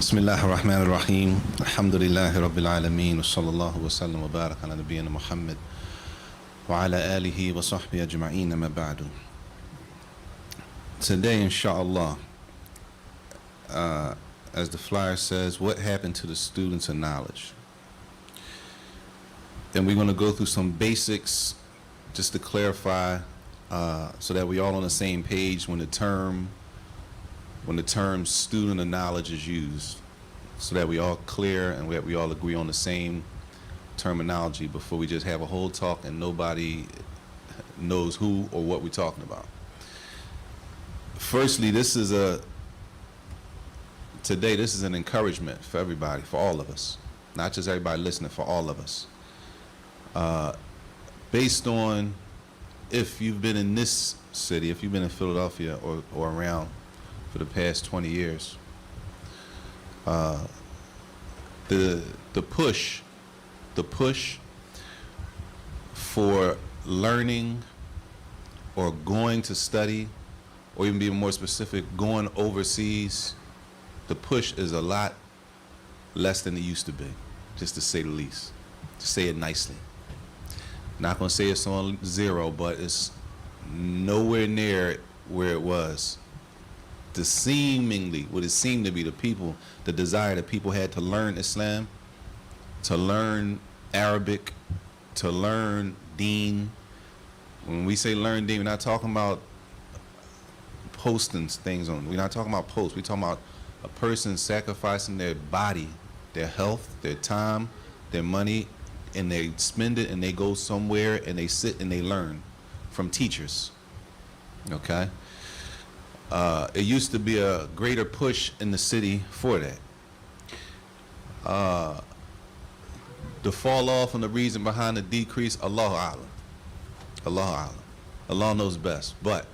بسم الله الرحمن الرحيم الحمد لله رب العالمين وصلى الله وسلم وبارك على نبينا محمد وعلى آله وصحبه أجمعين ما بعد. Today, inshallah, as the flyer says, what happened to the students of knowledge? And we're going to go through some basics just to clarify so that we're all on the same page when the term student of knowledge is used, so that we all clear and we all agree on the same terminology before we just have a whole talk and nobody knows who or what we're talking about. Firstly, this is an encouragement for everybody, for all of us, not just everybody listening, for all of us. Based on if you've been in this city, if you've been in Philadelphia or around for the past 20 years, the push for learning or going to study, or even being more specific, going overseas, the push is a lot less than it used to be, just to say the least, to say it nicely. Not gonna say it's on zero, but it's nowhere near where it was. What it seemed to be the desire that people had to learn Islam, to learn Arabic, to learn Deen. When we say learn Deen, we're not talking about posting things on. We're not talking about posts. We're talking about a person sacrificing their body, their health, their time, their money, and they spend it and they go somewhere and they sit and they learn from teachers. Okay? It used to be a greater push in the city for that. The fall off and the reason behind the decrease, Allahu A'lam. Allahu A'lam. Allah knows best. But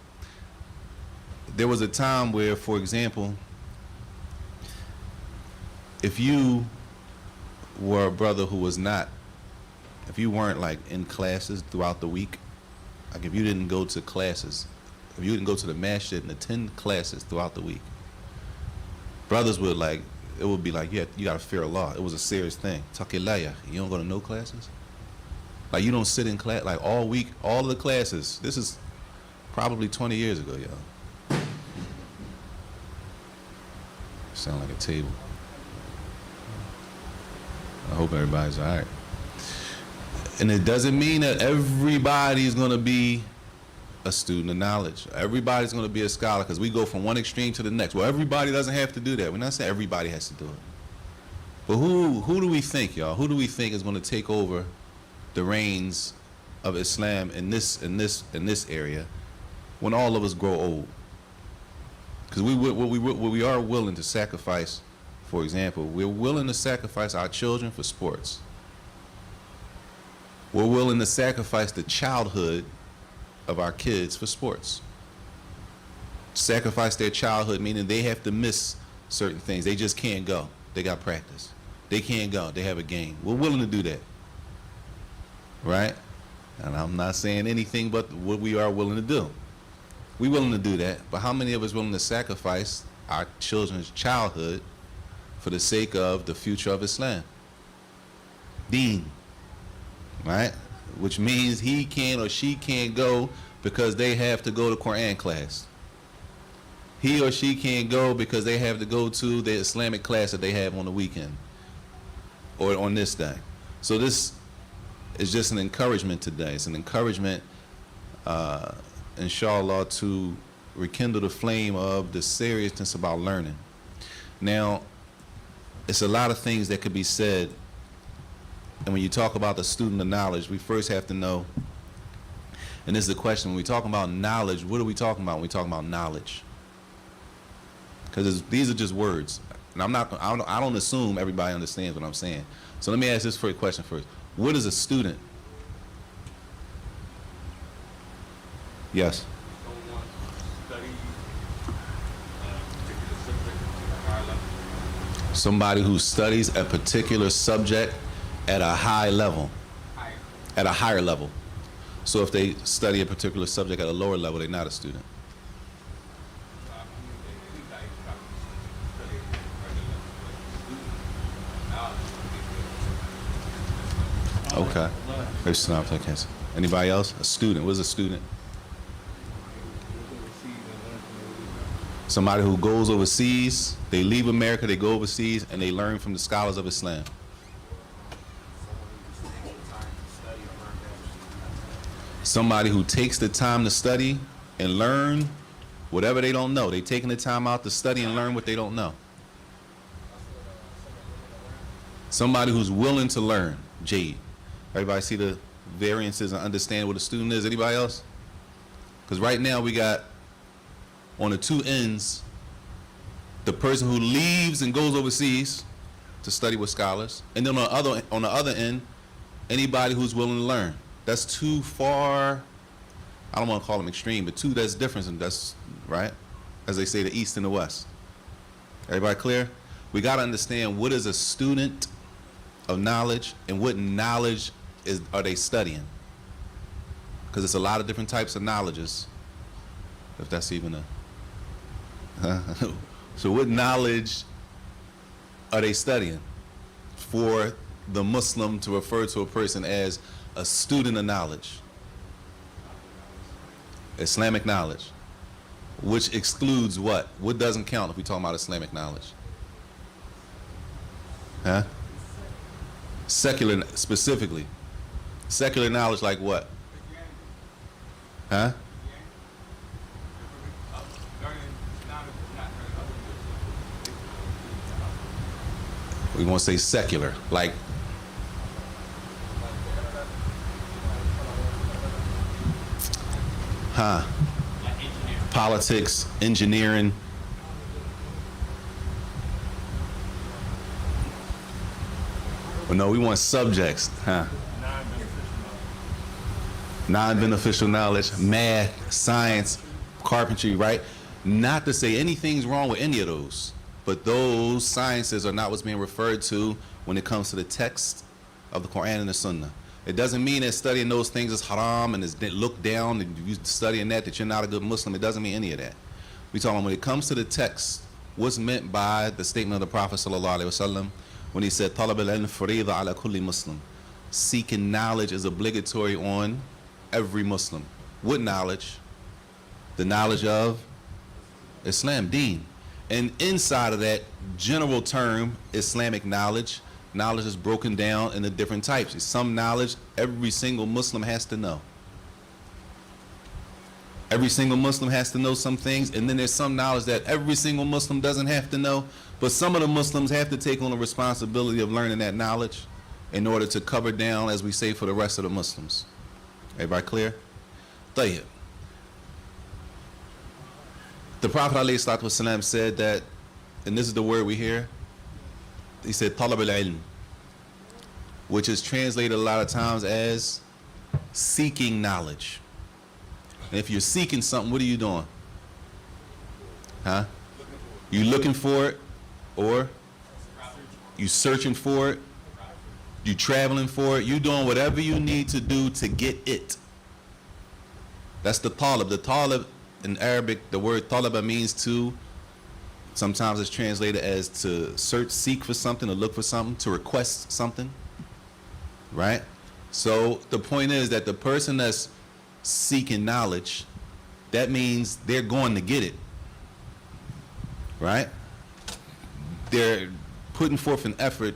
there was a time where, for example, if you were a brother who was not, if you weren't like in classes throughout the week, like if you didn't go to classes, if you didn't go to the masjid and attend classes throughout the week, brothers would like, it would be like, yeah, you gotta fear Allah. It was a serious thing. Taqillah, you don't go to no classes? Like you don't sit in class, like all week, all of the classes. This is probably 20 years ago, y'all. Sound like a table. I hope everybody's all right. And it doesn't mean that everybody's gonna be a student of knowledge. Everybody's gonna be a scholar, because we go from one extreme to the next. Well, everybody doesn't have to do that. We're not saying everybody has to do it. But who do we think, y'all? Who do we think is gonna take over the reins of Islam in this area when all of us grow old? Because we are willing to sacrifice, for example, we're willing to sacrifice our children for sports. We're willing to sacrifice the childhood of our kids for sports. Sacrifice their childhood, meaning they have to miss certain things. They just can't go. They got practice. They can't go. They have a game. We're willing to do that. Right? And I'm not saying anything but what we are willing to do. We're willing to do that, but how many of us are willing to sacrifice our children's childhood for the sake of the future of Islam? Deen. Right? Which means he can or she can't go because they have to go to Quran class. He or she can't go because they have to go to the Islamic class that they have on the weekend or on this day. So this is just an encouragement today. It's an encouragement, inshallah, to rekindle the flame of the seriousness about learning. Now, it's a lot of things that could be said. And when you talk about the student of knowledge, we first have to know, and this is the question, when we talk about knowledge, what are we talking about when we talk about knowledge? Because these are just words. And I don't assume everybody understands what I'm saying. So let me ask this first question first. What is a student? Yes? Somebody who studies a particular subject at a high level, at a higher level. So if they study a particular subject at a lower level, they're not a student. Okay. Anybody else? A student. What's a student? Somebody who goes overseas. They leave America, they go overseas, and they learn from the scholars of Islam. Somebody who takes the time to study and learn whatever they don't know. They taking the time out to study and learn what they don't know. Somebody who's willing to learn. Jade. Everybody see the variances and understand what a student is? Anybody else? Because right now we got on the two ends the person who leaves and goes overseas to study with scholars, and then on the other end, anybody who's willing to learn. That's too far. I don't want to call them extreme, but two that's different, and that's right, as they say, the East and the West. Everybody clear? We got to understand what is a student of knowledge and what knowledge are they studying, because it's a lot of different types of knowledges, if that's even a so what knowledge are they studying for the Muslim to refer to a person as a student of knowledge? Islamic knowledge, which excludes what? What doesn't count if we talk about Islamic knowledge? Huh? Secular, specifically. Secular knowledge like what? Huh? We want to say secular, like politics, engineering. Well, no, we want subjects, non-beneficial knowledge, math, science, carpentry, right? Not to say anything's wrong with any of those, but those sciences are not what's being referred to when it comes to the text of the Quran and the Sunnah. It doesn't mean that studying those things is haram and is looked down and you studying that you're not a good Muslim. It doesn't mean any of that. We talking about when it comes to the text, what's meant by the statement of the Prophet sallallahu alaihi wasallam when he said, "Talab al-ilm fariida ala kulli Muslim." Seeking knowledge is obligatory on every Muslim. What knowledge? The knowledge of Islam, Deen. And inside of that general term, Islamic knowledge, knowledge is broken down into different types. Some knowledge every single Muslim has to know. Every single Muslim has to know some things, and then there's some knowledge that every single Muslim doesn't have to know, but some of the Muslims have to take on the responsibility of learning that knowledge in order to cover down, as we say, for the rest of the Muslims. Everybody clear? Tayyib. The Prophet ﷺ said that, and this is the word we hear, he said, talab al-ilm, which is translated a lot of times as seeking knowledge. And if you're seeking something, what are you doing? Huh? You looking for it, or you searching for it, you traveling for it, you doing whatever you need to do to get it. That's the talab. The talab in Arabic, the word talaba means to, sometimes it's translated as to search, seek for something, to look for something, to request something, right? So the point is that the person that's seeking knowledge, that means they're going to get it, right? They're putting forth an effort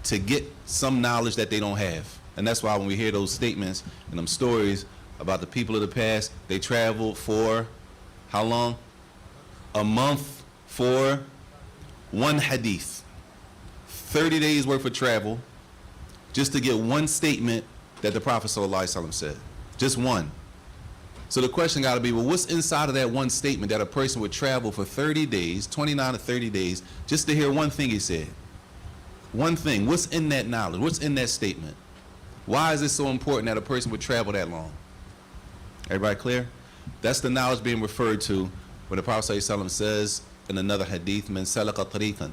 to get some knowledge that they don't have. And that's why when we hear those statements and them stories about the people of the past, they traveled for how long? A month for one hadith. 30 days worth of travel just to get one statement that the Prophet ﷺ said. Just one. So the question got to be, well, what's inside of that one statement that a person would travel for 30 days, 29 to 30 days, just to hear one thing he said? One thing. What's in that knowledge? What's in that statement? Why is it so important that a person would travel that long? Everybody clear? That's the knowledge being referred to when the Prophet ﷺ says in another hadith, "Man salaka tariqan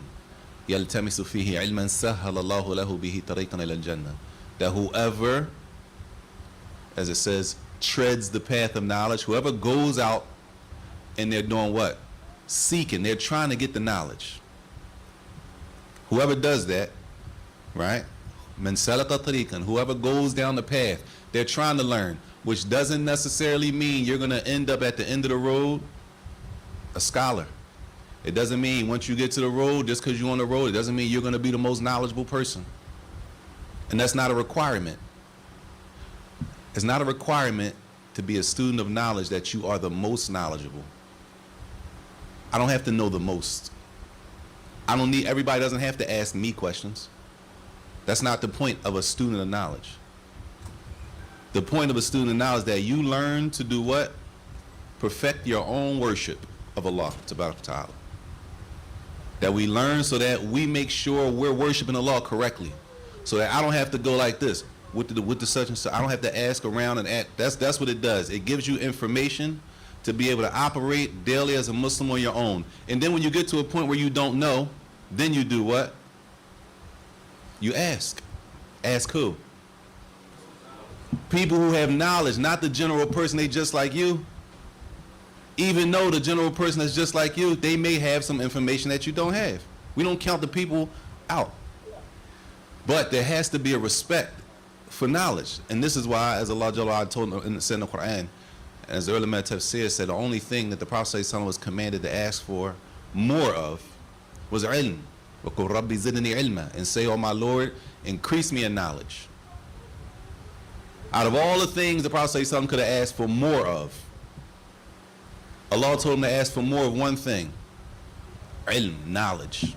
yaltamisu fihi ilman sahhala Allahu lahu bihi tariqan ila al-jannah." That whoever, as it says, treads the path of knowledge, whoever goes out and they're doing what? Seeking, they're trying to get the knowledge. Whoever does that, right? Man salaka tariqan, whoever goes down the path, they're trying to learn, which doesn't necessarily mean you're going to end up at the end of the road a scholar. It doesn't mean once you get to the road, just because you're on the road, it doesn't mean you're going to be the most knowledgeable person. And that's not a requirement. It's not a requirement to be a student of knowledge that you are the most knowledgeable. I don't have to know the most. I don't need, everybody doesn't have to ask me questions. That's not the point of a student of knowledge. The point of a student of knowledge is that you learn to do what? Perfect your own worship of Allah, Tabarak Ta'ala. That we learn so that we make sure we're worshiping Allah correctly. So that I don't have to go like this with the such and such. I don't have to ask around and act. That's what it does. It gives you information to be able to operate daily as a Muslim on your own. And then when you get to a point where you don't know, then you do what? You ask. Ask who? People who have knowledge, not the general person, they just like you. Even though the general person is just like you, they may have some information that you don't have. We don't count the people out. But there has to be a respect for knowledge. And this is why, as Allah Jalla told in the Quran, as the ulama tafsir said, the only thing that the Prophet ﷺ was commanded to ask for more of was ilm. وَقُلْ رَبِّ زِدْنِي عِلْمًا, and say, oh my Lord, increase me in knowledge. Out of all the things the Prophet ﷺ could have asked for more of, Allah told him to ask for more of one thing: ilm, knowledge.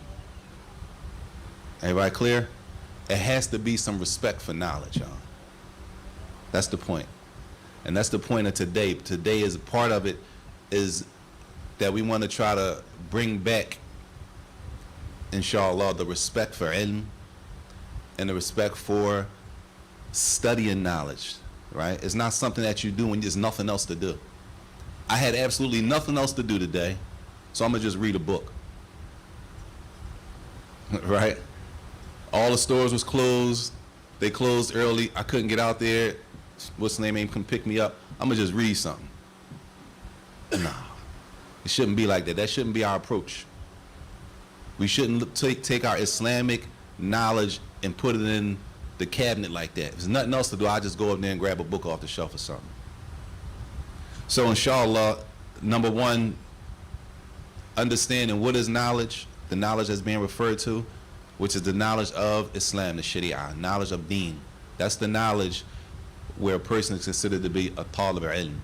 Everybody clear? It has to be some respect for knowledge, y'all. That's the point. And that's the point of today. Today is part of it, is that we want to try to bring back, inshallah, the respect for ilm and the respect for studying knowledge, right? It's not something that you do when there's nothing else to do. I had absolutely nothing else to do today, so I'm going to just read a book. Right? All the stores was closed. They closed early. I couldn't get out there. What's the name? Ain't come pick me up. I'm going to just read something. No. It shouldn't be like that. That shouldn't be our approach. We shouldn't take our Islamic knowledge and put it in the cabinet like that. If there's nothing else to do, I just go up there and grab a book off the shelf or something. So inshallah, number one, understanding what is knowledge, the knowledge that's being referred to, which is the knowledge of Islam, the Sharia, knowledge of Deen. That's the knowledge where a person is considered to be a talib al-ilm.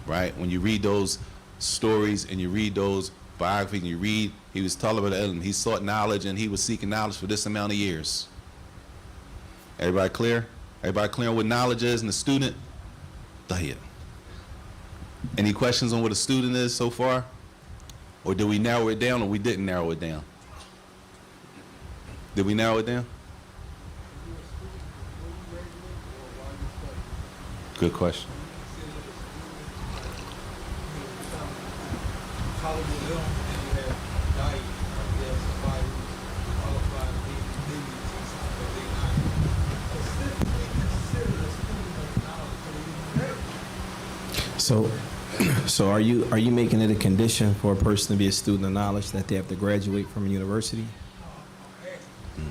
Right? When you read those stories and you read those biographies and you read, he was talib al-ilm, he sought knowledge and he was seeking knowledge for this amount of years. Everybody clear? Everybody clear on what knowledge is and the student? Tahiyya. Any questions on what a student is so far? Or did we narrow it down, or we didn't narrow it down? Did we narrow it down? Good question. So are you making it a condition for a person to be a student of knowledge that they have to graduate from a university?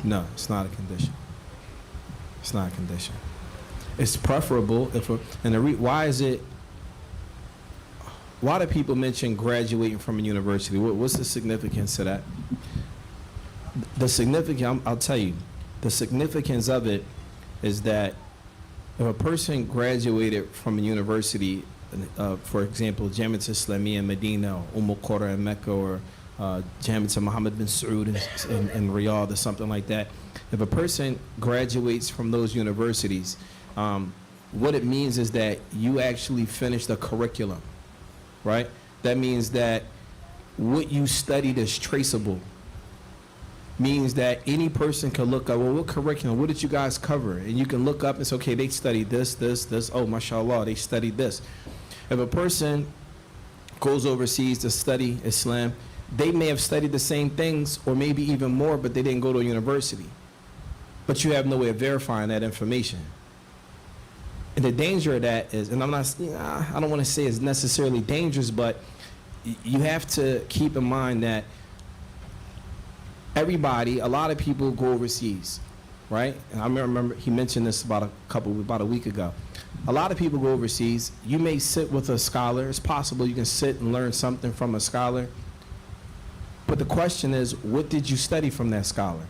No, it's not a condition. It's not a condition. It's preferable if why do people mention graduating from a university? What's the significance of that? The significance, I'll tell you, the significance of it is that if a person graduated from a university, for example, Jamiat Islamiyya in Medina, Qura in Mecca, or Jamiat Muhammad bin Saud in Riyadh or something like that. If a person graduates from those universities, what it means is that you actually finished a curriculum, right? That means that what you studied is traceable. Means that any person can look up, well, what curriculum, what did you guys cover? And you can look up and say, okay, they studied this, oh, mashallah, they studied this. If a person goes overseas to study Islam, they may have studied the same things or maybe even more, but they didn't go to a university. But you have no way of verifying that information. And the danger of that is, and I don't want to say it's necessarily dangerous, but you have to keep in mind that a lot of people go overseas. right? And I remember he mentioned this about a week ago. A lot of people go overseas. You may sit with a scholar. It's possible you can sit and learn something from a scholar. But the question is, what did you study from that scholar?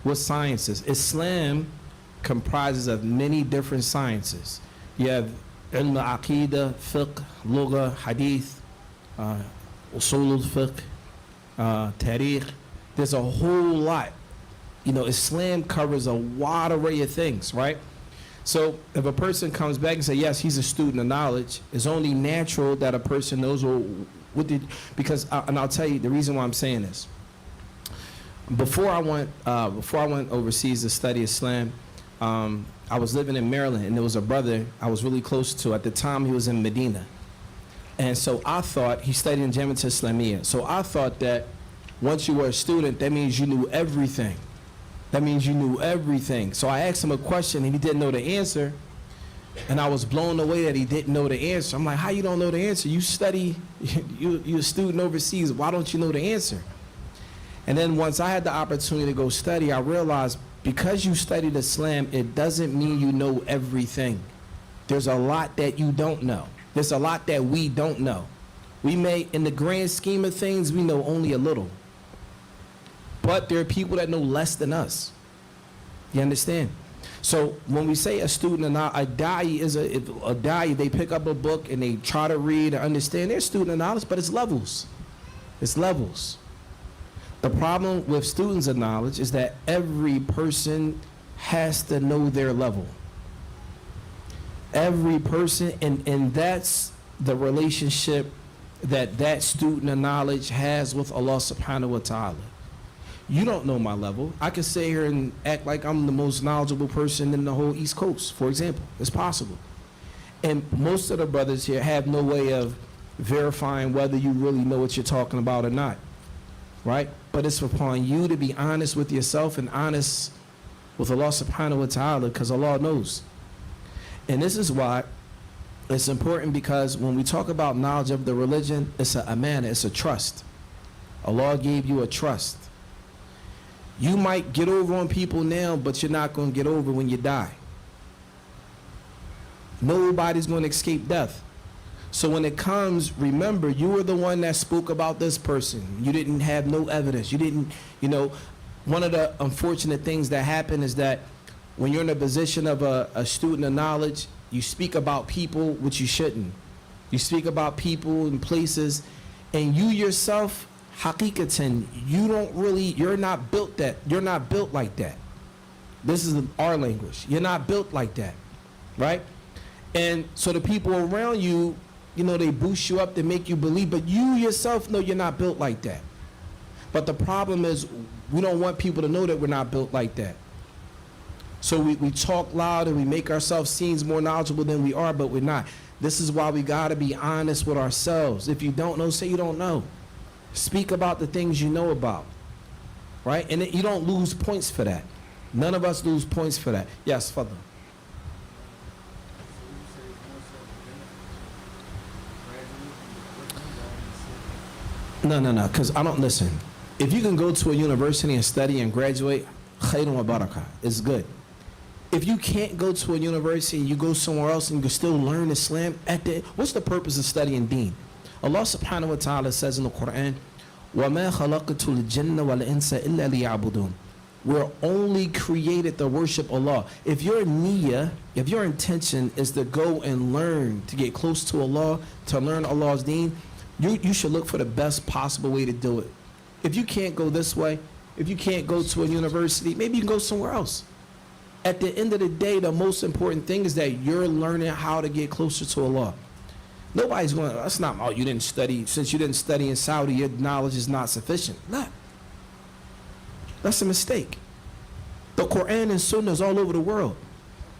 What sciences? Islam comprises of many different sciences. You have ilm al-aqidah, fiqh, lugha, hadith, usul al-fiqh, tariq. There's a whole lot. You know, Islam covers a wide array of things, right? So if a person comes back and says, yes, he's a student of knowledge, it's only natural that a person knows, well, because I'll tell you the reason why I'm saying this. Before I went overseas to study Islam, I was living in Maryland, and there was a brother I was really close to. At the time, he was in Medina. And so I thought, he studied in Jamiat Islamiyya. So I thought that once you were a student, that means you knew everything. That means you knew everything. So I asked him a question, and he didn't know the answer. And I was blown away that he didn't know the answer. I'm like, how you don't know the answer? You study, you're a student overseas. Why don't you know the answer? And then once I had the opportunity to go study, I realized because you studied Islam, it doesn't mean you know everything. There's a lot that you don't know. There's a lot that we don't know. We may, in the grand scheme of things, we know only a little. But there are people that know less than us. You understand? So when we say a student, a da'i is a da'i, they pick up a book and they try to read and understand. They're a student of knowledge, but it's levels. It's levels. The problem with students of knowledge is that every person has to know their level. Every person, and that's the relationship that student of knowledge has with Allah subhanahu wa ta'ala. You don't know my level. I can sit here and act like I'm the most knowledgeable person in the whole East Coast, for example. It's possible. And most of the brothers here have no way of verifying whether you really know what you're talking about or not, right? But it's upon you to be honest with yourself and honest with Allah subhanahu wa ta'ala, because Allah knows. And this is why it's important, because when we talk about knowledge of the religion, it's a amana, it's a trust. Allah gave you a trust. You might get over on people now, but you're not going to get over when you die. Nobody's going to escape death. So when it comes, remember, you were the one that spoke about this person. You didn't have no evidence. You didn't, one of the unfortunate things that happen is that when you're in a position of a student of knowledge, you speak about people which you shouldn't. You speak about people and places, and you yourself, haqiqatan, you're not built like that. This is our language. You're not built like that, right? And so the people around you, they boost you up to make you believe, but you yourself know you're not built like that. But the problem is we don't want people to know that we're not built like that. So we talk loud and we make ourselves seem more knowledgeable than we are, but we're not. This is why we got to be honest with ourselves. If you don't know, say you don't know. Speak about the things you know about, right? And you don't lose points for that. None of us lose points for that. Yes, Father. No, because I don't listen. If you can go to a university and study and graduate, khayrun wa barakah, it's good. If you can't go to a university and you go somewhere else and you can still learn Islam, what's the purpose of studying deen? Allah subhanahu wa ta'ala says in the Quran, وَمَا خَلَقْتُ الْجِنَّ وَالْإِنسَ إِلَّا لِيَعْبُدُونَ. We're only created to worship Allah. If your niyyah, if your intention is to go and learn, to get close to Allah, to learn Allah's deen, you should look for the best possible way to do it. If you can't go this way, if you can't go to a university, maybe you can go somewhere else. At the end of the day, the most important thing is that you're learning how to get closer to Allah. Nobody's going, that's not, oh, you didn't study, since you didn't study in Saudi, your knowledge is not sufficient. No. That's a mistake. The Quran and Sunnah is all over the world.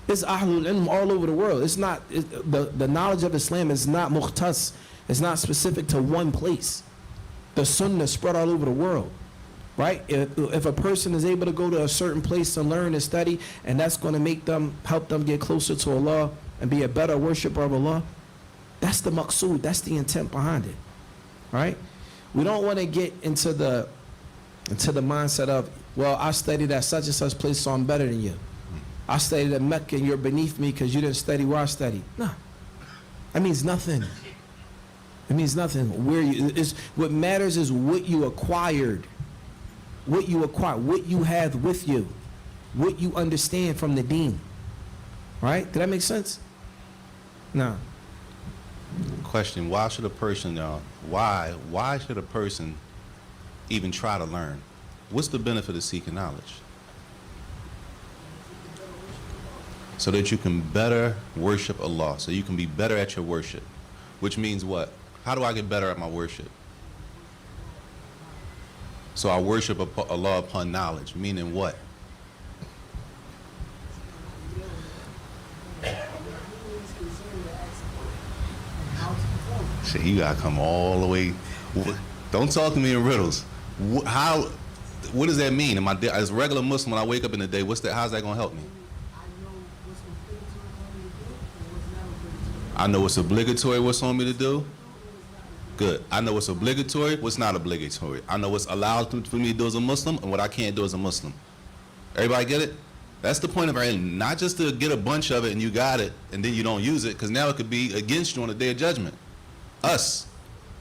It's Ahlul Ilm all over the world. It's not, the knowledge of Islam is not mukhtas. It's not specific to one place. The Sunnah is spread all over the world. Right? If a person is able to go to a certain place to learn and study, and that's going to help them get closer to Allah and be a better worshiper of Allah, that's the maqsood, that's the intent behind it. Right? We don't want to get into the mindset of well, I studied at such and such place, so I'm better than you. I studied at Mecca and you're beneath me because you didn't study where I studied. No. That means nothing. It means nothing. What matters is what you acquired. What you acquired, what you have with you, what you understand from the deen. Right? Did that make sense? No. Question: why should a person, why should a person even try to learn? What's the benefit of seeking knowledge? So that you can better worship Allah, so you can be better at your worship. Which means what? How do I get better at my worship? So I worship Allah upon knowledge, meaning what? Shit, you gotta come all the way. Don't talk to me in riddles. What does that mean? As a regular Muslim, when I wake up in the day, how's that gonna help me? I know what's obligatory, what's on me to do. Good. I know what's obligatory, what's not obligatory. I know what's allowed for me to do as a Muslim and what I can't do as a Muslim. Everybody get it? That's the point of learning. Not just to get a bunch of it and you got it and then you don't use it, because now it could be against you on the day of judgment. Us.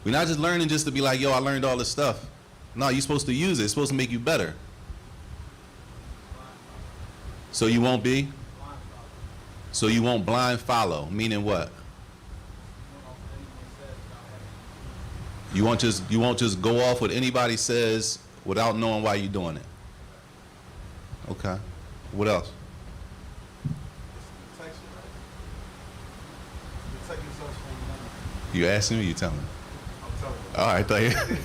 We're not just learning just to be like, yo, I learned all this stuff. No, you're supposed to use it. It's supposed to make you better. So you won't be? So you won't blind follow, meaning what? You won't just go off what anybody says without knowing why you're doing it. Okay. What else? You asking me? You telling me? I'm telling you. All right, thank you.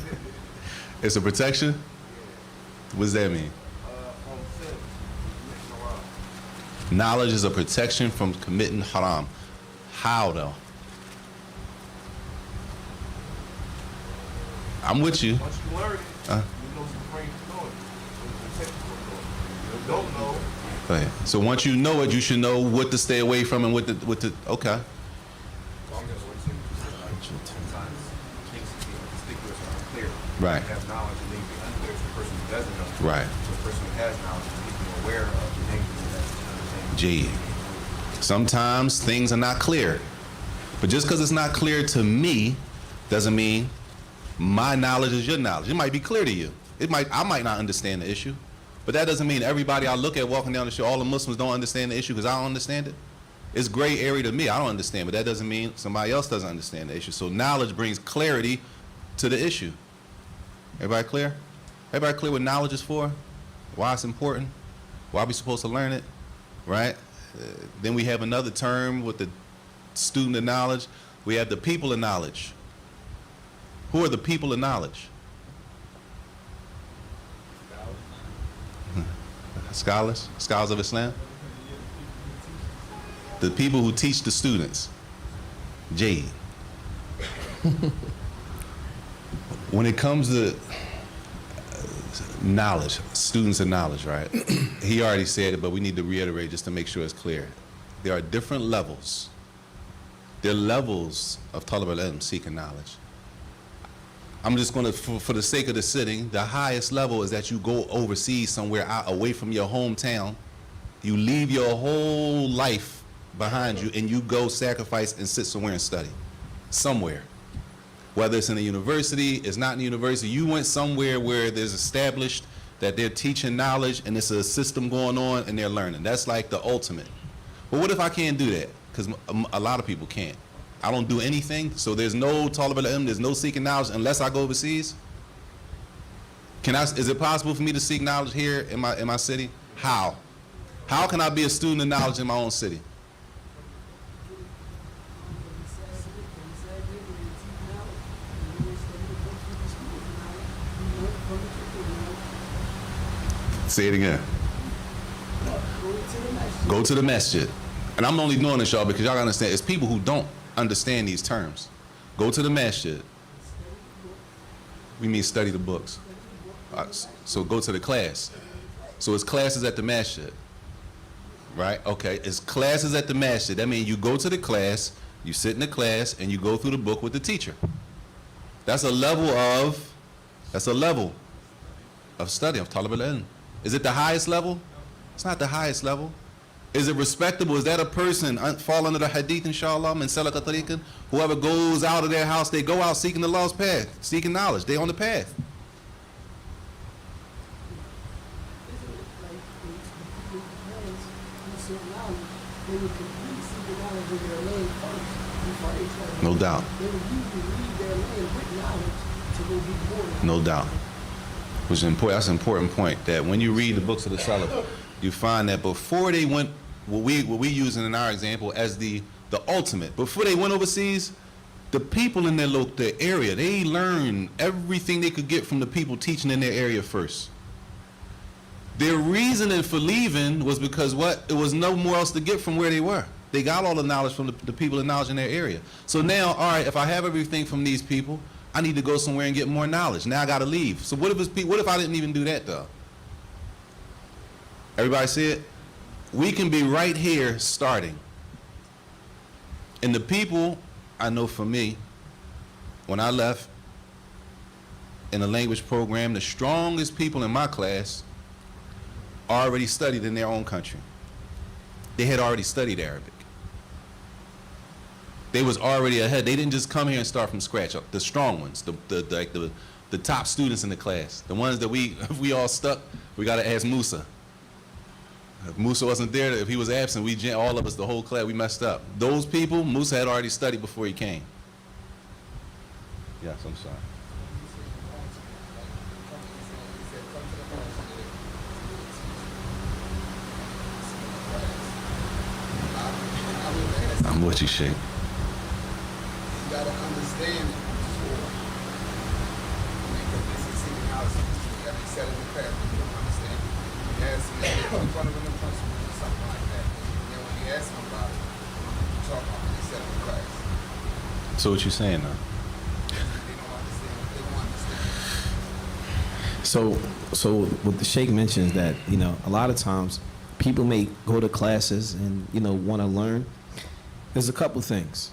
It's a protection? What does that mean? From sin, committing haram. Knowledge is a protection from committing haram. How though? I'm with you. Once you learn it, you know some things to know it. Protect you from doing it. You don't know. Go ahead. So once you know it, you should know what to stay away from and what to okay. So I'm just going to say, sometimes things can be conspicuous or unclear. Right. You have knowledge and they can be unclear to the person who doesn't know. Right. To the person who has knowledge and being aware of the dangers that Gee. Sometimes things are not clear. But just because it's not clear to me doesn't mean my knowledge is your knowledge. It might be clear to you. I might not understand the issue. But that doesn't mean everybody I look at walking down the street, all the Muslims don't understand the issue because I don't understand it. It's gray area to me. I don't understand, but that doesn't mean somebody else doesn't understand the issue. So knowledge brings clarity to the issue. Everybody clear? Everybody clear what knowledge is for? Why it's important? Why we supposed to learn it? Right? Then we have another term with the student of knowledge. We have the people of knowledge. Who are the people of knowledge? Scholars? Scholars of Islam? The people who teach the students. Jade. When it comes to knowledge, students of knowledge, right? He already said it, but we need to reiterate just to make sure it's clear. There are different levels. There are levels of talib al-ilm, seeking knowledge. I'm just going to, for the sake of the sitting, the highest level is that you go overseas somewhere out, away from your hometown. You leave your whole life behind you and you go sacrifice and sit somewhere and study. Somewhere. Whether it's in a university, it's not in a university, you went somewhere where there's established that they're teaching knowledge and it's a system going on and they're learning. That's like the ultimate. But what if I can't do that? Because a lot of people can't. I don't do anything, so there's no talib al-ilm, there's no seeking knowledge unless I go overseas. Is it possible for me to seek knowledge here in my city? How? How can I be a student of knowledge in my own city? Say it again. Go to the masjid. And I'm only doing this, y'all, because y'all gotta understand, it's people who don't understand these terms. Go to the masjid. We mean study the books. So go to the class. So it's classes at the masjid. Right? Okay, it's classes at the masjid. That means you go to the class, you sit in the class, and you go through the book with the teacher. That's a level of study, of talib al-ilm. Is it the highest level? It's not the highest level. Is it respectable? Is that a person fall under the hadith, inshallah, min salaka tariqan? Whoever goes out of their house, they go out seeking the law's path, seeking knowledge. They on the path. No doubt. No doubt. Which is important. That's an important point. That when you read the books of the Salaf, you find that before they went, what we using in our example as the ultimate, before they went overseas, the people in their area, they learned everything they could get from the people teaching in their area first. Their reasoning for leaving was because what? It was no more else to get from where they were. They got all the knowledge from the people of knowledge in their area. So now, all right, if I have everything from these people, I need to go somewhere and get more knowledge. Now I got to leave. So what if I didn't even do that though? Everybody see it? We can be right here starting. And the people, I know for me, when I left in the language program, the strongest people in my class already studied in their own country. They had already studied Arabic. They was already ahead. They didn't just come here and start from scratch. The strong ones, the top students in the class, the ones that if we all stuck, we got to ask Musa. If Musa wasn't there, if he was absent, all of us, the whole class, we messed up. Those people, Musa had already studied before he came. Yes, I'm sorry. I'm what you shape. You gotta understand it before. I mean, because this is seeing how you gotta be set in the craft, you don't understand it. You ask them in front of them in principle or something like that. And then when you ask them about it, you talk about when they set in the class. So what you saying now? They don't understand. They don't understand. So what the Sheikh mentions that, a lot of times people may go to classes and, want to learn. There's a couple things.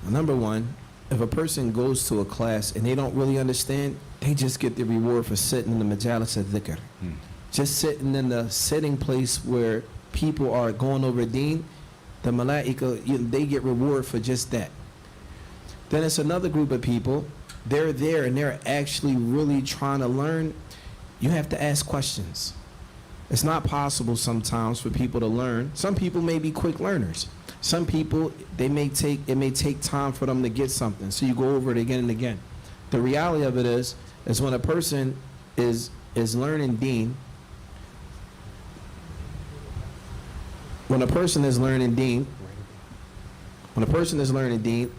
Number one, if a person goes to a class and they don't really understand, they just get the reward for sitting in the majalis al-dhikr. Just sitting in the sitting place where people are going over deen, the malaika, they get reward for just that. Then it's another group of people, they're there and they're actually really trying to learn. You have to ask questions. It's not possible sometimes for people to learn. Some people may be quick learners. Some people, it may take time for them to get something. So you go over it again and again. The reality of it is when a person is learning deen, a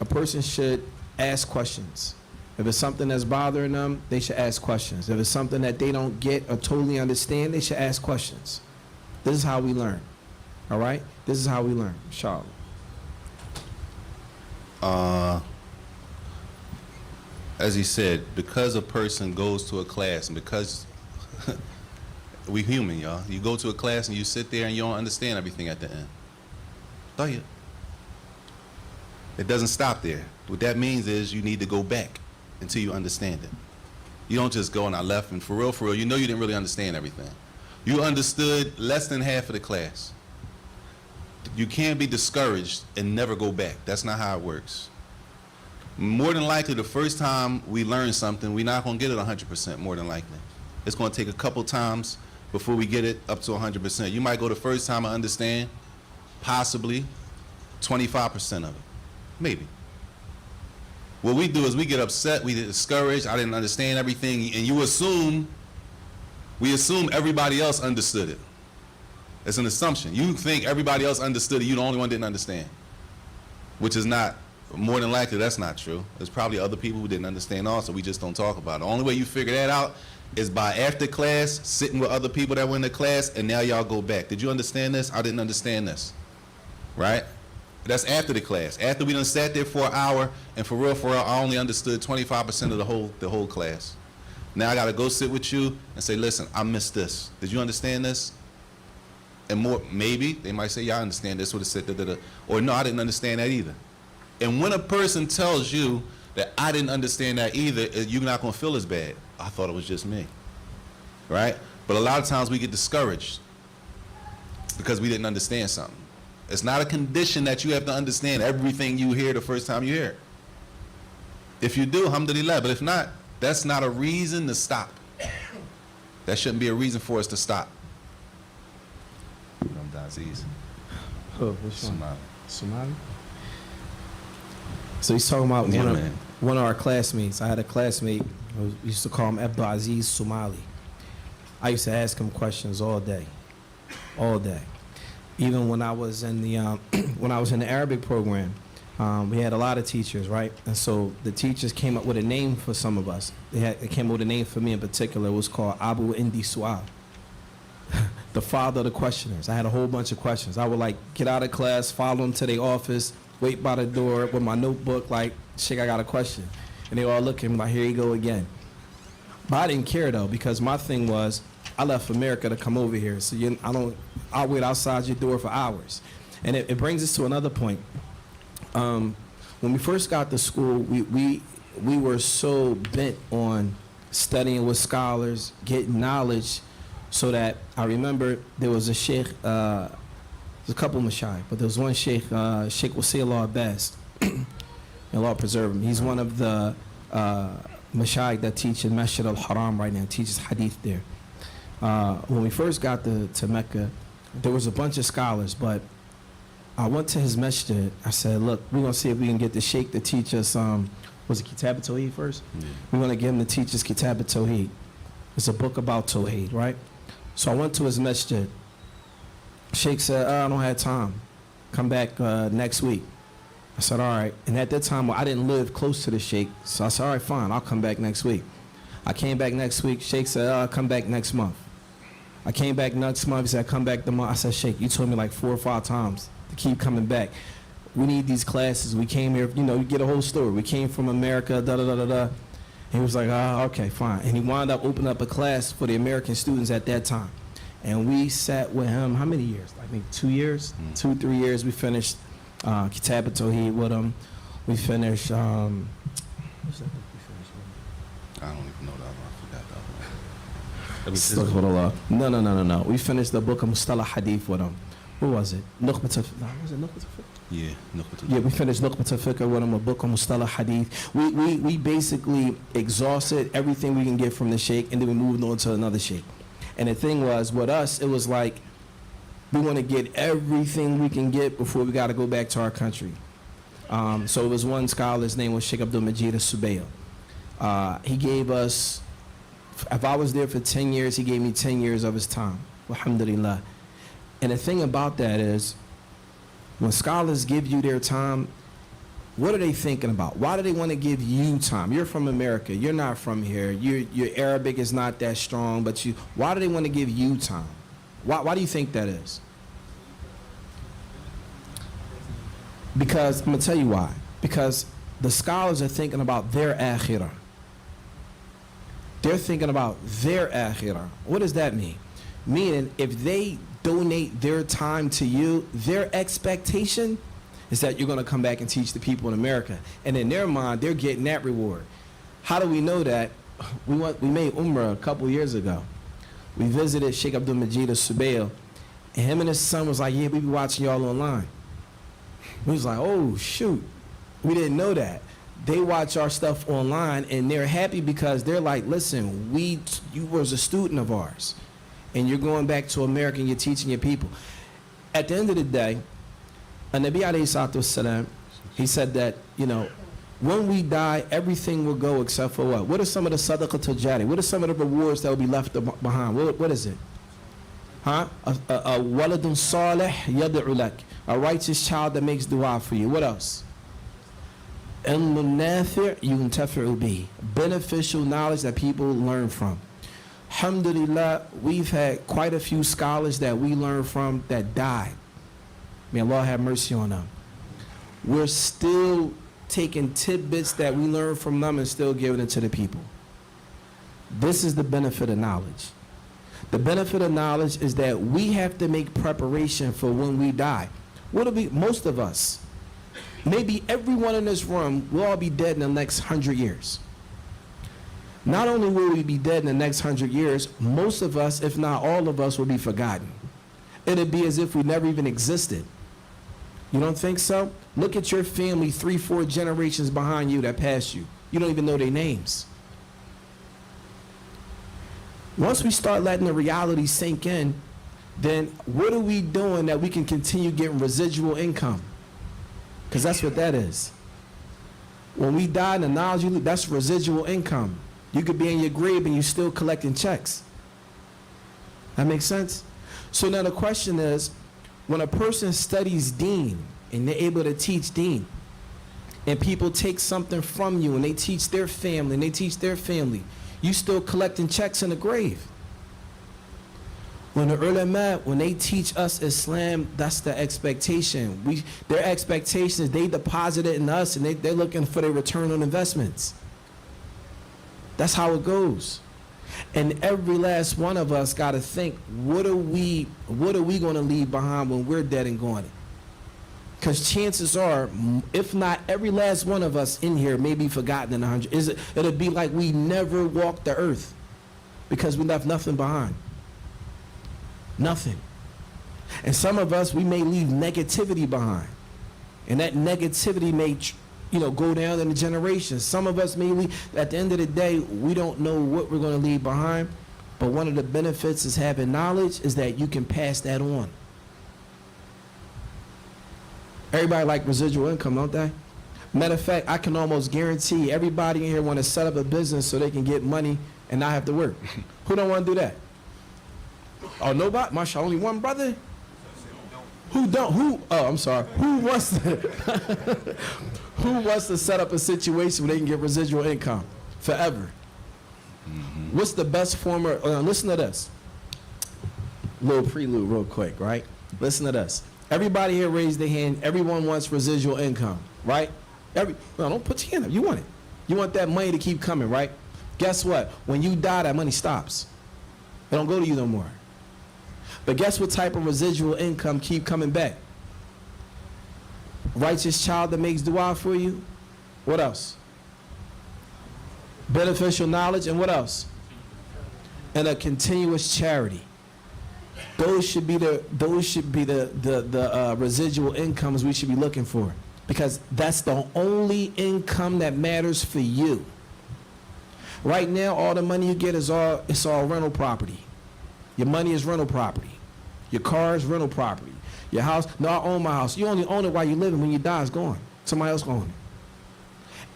person should ask questions. If it's something that's bothering them, they should ask questions. If it's something that they don't get or totally understand, they should ask questions. This is how we learn. All right? This is how we learn, inshallah. As he said, because a person goes to a class, and because we human, y'all. You go to a class and you sit there and you don't understand everything at the end. Tayyib. It doesn't stop there. What that means is you need to go back until you understand it. You don't just go and I left and for real, you know you didn't really understand everything. You understood less than half of the class. You can't be discouraged and never go back. That's not how it works. More than likely, the first time we learn something, we're not going to get it 100% more than likely. It's going to take a couple times before we get it up to 100%. You might go the first time and understand, possibly 25% of it, maybe. What we do is we get upset, we get discouraged, I didn't understand everything, and we assume everybody else understood it. It's an assumption. You think everybody else understood it, you're the only one who didn't understand, which is not, more than likely that's not true. There's probably other people who didn't understand also, we just don't talk about it. The only way you figure that out is by after class, sitting with other people that were in the class, and now y'all go back. Did you understand this? I didn't understand this, right? That's after the class. After we done sat there for an hour, and for real, I only understood 25% of the whole class. Now I gotta go sit with you and say, listen, I missed this. Did you understand this? And more, maybe, they might say, yeah, I understand this, would have said da-da-da. Or no, I didn't understand that either. And when a person tells you that I didn't understand that either, you're not gonna feel as bad. I thought it was just me, right? But a lot of times we get discouraged because we didn't understand something. It's not a condition that you have to understand everything you hear the first time you hear it. If you do, alhamdulillah. But if not, that's not a reason to stop. That shouldn't be a reason for us to stop. Aziz. Oh, which one? Somali. Somali? So he's talking about Yeah, one, man. of, one of our classmates. I had a classmate, we used to call him Abdul Aziz Somali. I used to ask him questions all day. All day. Even when I was in the when I was in the Arabic program, we had a lot of teachers, right? And so the teachers came up with a name for some of us. They came up with a name for me in particular. It was called Abu Indi Su'al, the father of the questioners. I had a whole bunch of questions. I would like get out of class, follow them to their office, wait by the door with my notebook, like, Sheikh, I got a question. And they all look at me like, here you go again. But I didn't care though, because my thing was, I left America to come over here. So I'll wait outside your door for hours. And it brings us to another point. When we first got to school, we were so bent on studying with scholars, getting knowledge, so that I remember there was a sheikh, there's a couple of mashayikh, but there was one sheikh, Sheikh Wasi Allah Abbas, and Allah preserve him. He's one of the mashayikh that teach in Masjid al-Haram right now, teaches hadith there. When we first got to Mecca, there was a bunch of scholars, but I went to his masjid. I said, look, we're going to see if we can get the sheikh to teach us, was it Kitab al-Tawheed first? Yeah. We're going to get him to teach us Kitab al-Tawheed. It's a book about Tawheed, right? So I went to his masjid. Sheikh said, I don't have time. Come back next week. I said, all right. And at that time, I didn't live close to the sheikh. So I said, all right, fine, I'll come back next week. I came back next week. Sheikh said, I'll come back next month. I came back next month. He said, come back the month. I said, Sheikh, you told me like 4 or 5 times to keep coming back. We need these classes. We came here, you know, you get a whole story. We came from America, da-da-da-da-da. He was like, okay, fine. And he wound up opening up a class for the American students at that time. And we sat with him, how many years? I think 2 years, 2, 3 years. We finished Kitab al-Tawheed with him. We finished, what's that book we finished with him? I don't even know that one. I forgot that one. No. We finished the book of Mustalah Hadith with him. What was it? Was it Nukhbat al-Fiqh? Yeah, Nukhbat al-Fiqh. Yeah, we finished Nukhbat al-Fiqh with him, a book on Mustalah Hadith. We basically exhausted everything we can get from the sheikh, and then we moved on to another sheikh. And the thing was, with us, it was like, we want to get everything we can get before we got to go back to our country. So it was one scholar, his name was Sheikh Abdul Majid al-Subayl. He gave us, if I was there for 10 years, he gave me 10 years of his time. Alhamdulillah. And the thing about that is, when scholars give you their time, what are they thinking about? Why do they want to give you time? You're from America. You're not from here. Your Arabic is not that strong, but why do they want to give you time? Why do you think that is? Because, I'm going to tell you why. Because the scholars are thinking about their akhirah. They're thinking about their akhirah. What does that mean? Meaning, if they donate their time to you, their expectation is that you're going to come back and teach the people in America. And in their mind, they're getting that reward. How do we know that? We made Umrah a couple years ago. We visited Sheikh Abdul Majid al-Subayl, and him and his son was like, yeah, we be watching y'all online. We was like, oh, shoot. We didn't know that. They watch our stuff online, and they're happy because they're like, listen, you was a student of ours, and you're going back to America and you're teaching your people. At the end of the day, Nabi alayhi salatu wasalam, he said that, you know, when we die, everything will go except for what? What are some of the sadaqatul jari? What are some of the rewards that will be left behind? What is it? Huh? A waladun salih yad'u lak. A righteous child that makes dua for you. What else? Ilmun nafi' yuntafi'u bihi. Beneficial knowledge that people learn from. Alhamdulillah, we've had quite a few scholars that we learned from that died. May Allah have mercy on them. We're still taking tidbits that we learned from them and still giving it to the people. This is the benefit of knowledge. The benefit of knowledge is that we have to make preparation for when we die. What'll be, most of us, maybe everyone in this room will all be dead in the next 100 years. not only will we be dead in the next 100 years, most of us, if not all of us, will be forgotten. It'd be as if we never even existed. You don't think so? Look at your family 3-4 generations behind you that passed you. You don't even know their names. Once we start letting the reality sink in, then what are we doing that we can continue getting residual income? Because that's what that is. When we die, the knowledge you leave, that's residual income. You could be in your grave and you're still collecting checks. That makes sense? So now the question is, when a person studies deen and they're able to teach deen, and people take something from you and they teach their family and they teach their family, you still collecting checks in the grave. When the ulama, when they teach us Islam, that's the expectation. Their expectation is they deposit it in us and they're looking for their return on investments. That's how it goes. And every last one of us got to think, what are we going to leave behind when we're dead and gone? Because chances are, if not every last one of us in here may be forgotten in 100. It'll be like we never walked the earth because we left nothing behind. Nothing. And some of us, we may leave negativity behind. And that negativity may, go down in the generations. Some of us may leave, at the end of the day, we don't know what we're going to leave behind. But one of the benefits is having knowledge is that you can pass that on. Everybody like residual income, don't they? Matter of fact, I can almost guarantee everybody in here want to set up a business so they can get money and not have to work. Who don't want to do that? Oh, nobody? Masha, only one brother? Who don't? Who? Oh, I'm sorry. Who wants to? Who wants to set up a situation where they can get residual income forever? Mm-hmm. What's the best form of? Listen to this. Little prelude, real quick, right? Listen to this. Everybody here raise their hand. Everyone wants residual income, right? Don't put your hand up. You want it. You want that money to keep coming, right? Guess what? When you die, that money stops. It don't go to you no more. But guess what type of residual income keep coming back? Righteous child that makes dua for you. What else? Beneficial knowledge, and what else? And a continuous charity. Those should be the residual incomes we should be looking for, because that's the only income that matters for you. Right now, all the money you get is all rental property. Your money is rental property. Your car is rental property. Your house, no, I own my house. You only own it while you're living. When you die, it's gone. Somebody else owns it.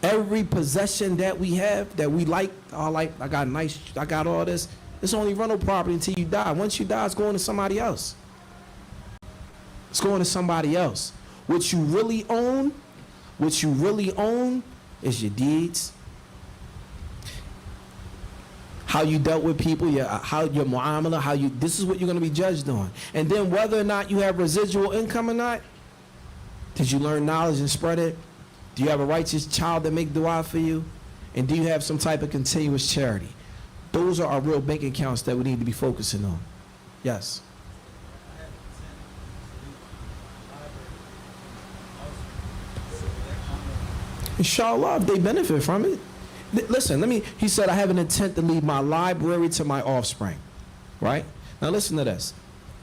Every possession that we have, that we like, I got all this, it's only rental property until you die. Once you die, it's going to somebody else. It's going to somebody else. What you really own is your deeds, how you dealt with people, your mu'amala, this is what you're going to be judged on. And then whether or not you have residual income or not, did you learn knowledge and spread it? Do you have a righteous child that make dua for you? And do you have some type of continuous charity? Those are our real bank accounts that we need to be focusing on. Yes. Inshallah, if they benefit from it. Listen, he said, I have an intent to leave my library to my offspring. Right? Now listen to this.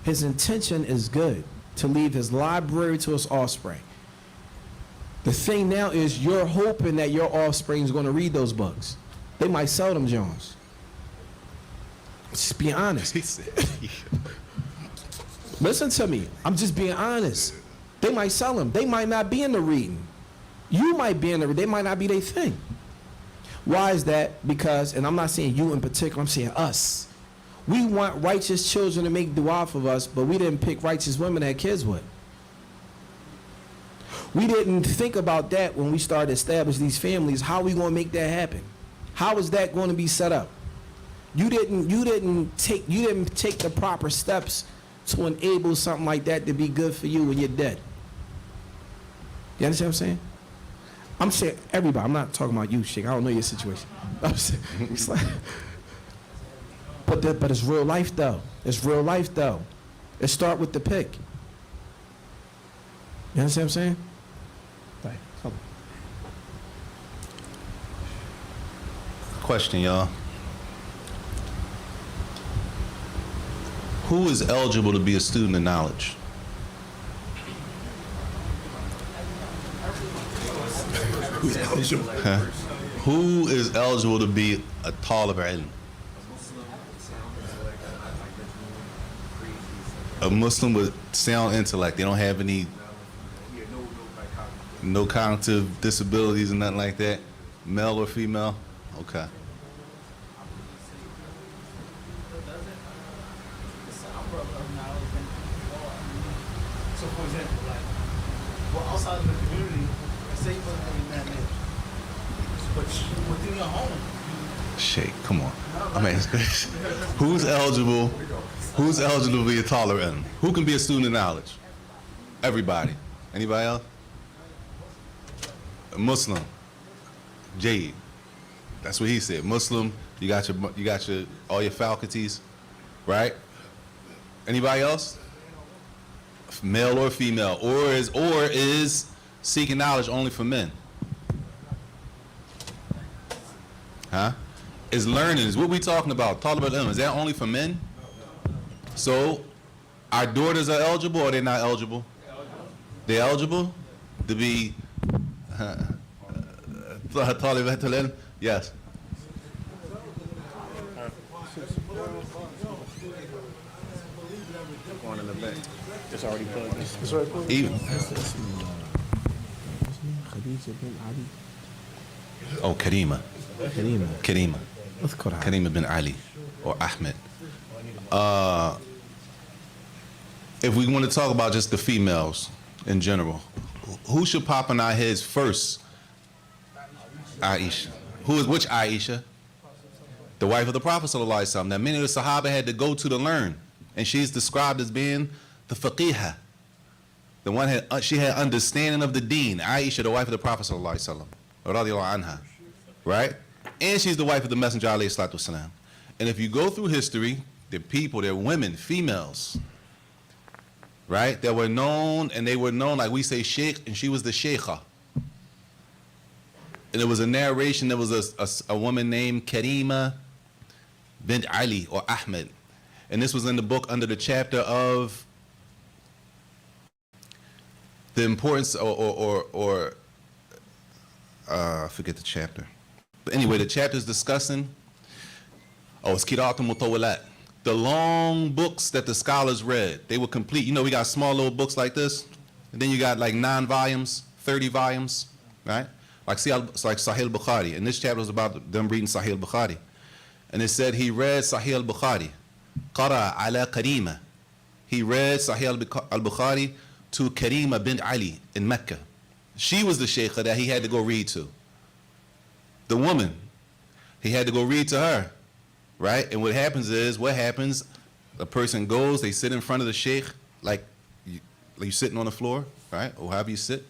His intention is good, to leave his library to his offspring. The thing now is you're hoping that your offspring is going to read those books. They might sell them, Jones. Just be honest. Listen to me. I'm just being honest. They might sell them. They might not be in the reading. You might be in the reading. They might not be their thing. Why is that? Because, and I'm not saying you in particular, I'm saying us. We want righteous children to make dua for us, but we didn't pick righteous women to have kids with. We didn't think about that when we started establishing these families. How are we going to make that happen? How is that going to be set up? You didn't take the proper steps to enable something like that to be good for you when you're dead. You understand what I'm saying? I'm saying everybody. I'm not talking about you, Sheikh. I don't know your situation. I'm saying, it's like, but it's real life though. It's real life though. It start with the pick. You understand what I'm saying? Right. Question, y'all. Who is eligible to be a student of knowledge? Huh? Who is eligible to be a talib ilm? A Muslim with sound intellect. They don't have any no cognitive disabilities and nothing like that. Male or female? Okay. So, for example, like, well, outside of the community, say you wasn't really that rich, but within your home, Sheikh, come on. I mean, who's eligible? Who's eligible to be a talib ilm? Who can be a student of knowledge? Everybody. Anybody else? A Muslim. Jade. That's what he said. Muslim. You got your all your faculties, right? Anybody else? Male or female, or is seeking knowledge only for men? Huh? Is learning, is what we talking about? Talib ilm, is that only for men? So, our daughters are eligible or they're not eligible? They're eligible to be Talib ilm? Yes. Going in the back. It's already plugged in. Even. Khadija bin Ali. Oh, Karima. Karima. اذكرها. Karima bin Ali or Ahmed. If we want to talk about just the females in general, who should pop in our heads first? Aisha. Which Aisha? The wife of the Prophet sallallahu alaihi wasallam. Now many of the Sahaba had to go to learn, and she's described as being the faqihah. The one she had understanding of the deen. Aisha, the wife of the Prophet sallallahu alaihi wasallam, radiyallahu anha, right? And she's the wife of the Messenger alayhi salatu wasalam. And if you go through history, there are people, there are women, females, right, that were known, and they were known, like we say sheikh, and she was the sheikha. And there was a narration, there was a woman named Karima bint Ali or Ahmed. And this was in the book under the chapter of the importance I forget the chapter. But anyway, the chapter is discussing, it's Qira'at al-Mutawwalat. The long books that the scholars read, they were complete. You know, we got small little books like this, and then you got like 9 volumes, 30 volumes, right? Like Sahih al-Bukhari. And this chapter was about them reading Sahih al-Bukhari. And it said he read Sahih al-Bukhari. Qara ala Karima. He read Sahih al-Bukhari to Karima bint Ali in Mecca. She was the sheikha that he had to go read to. The woman, he had to go read to her, right? And what happens, a person goes, they sit in front of the sheikh, like you're sitting on the floor, right? Or however you sit,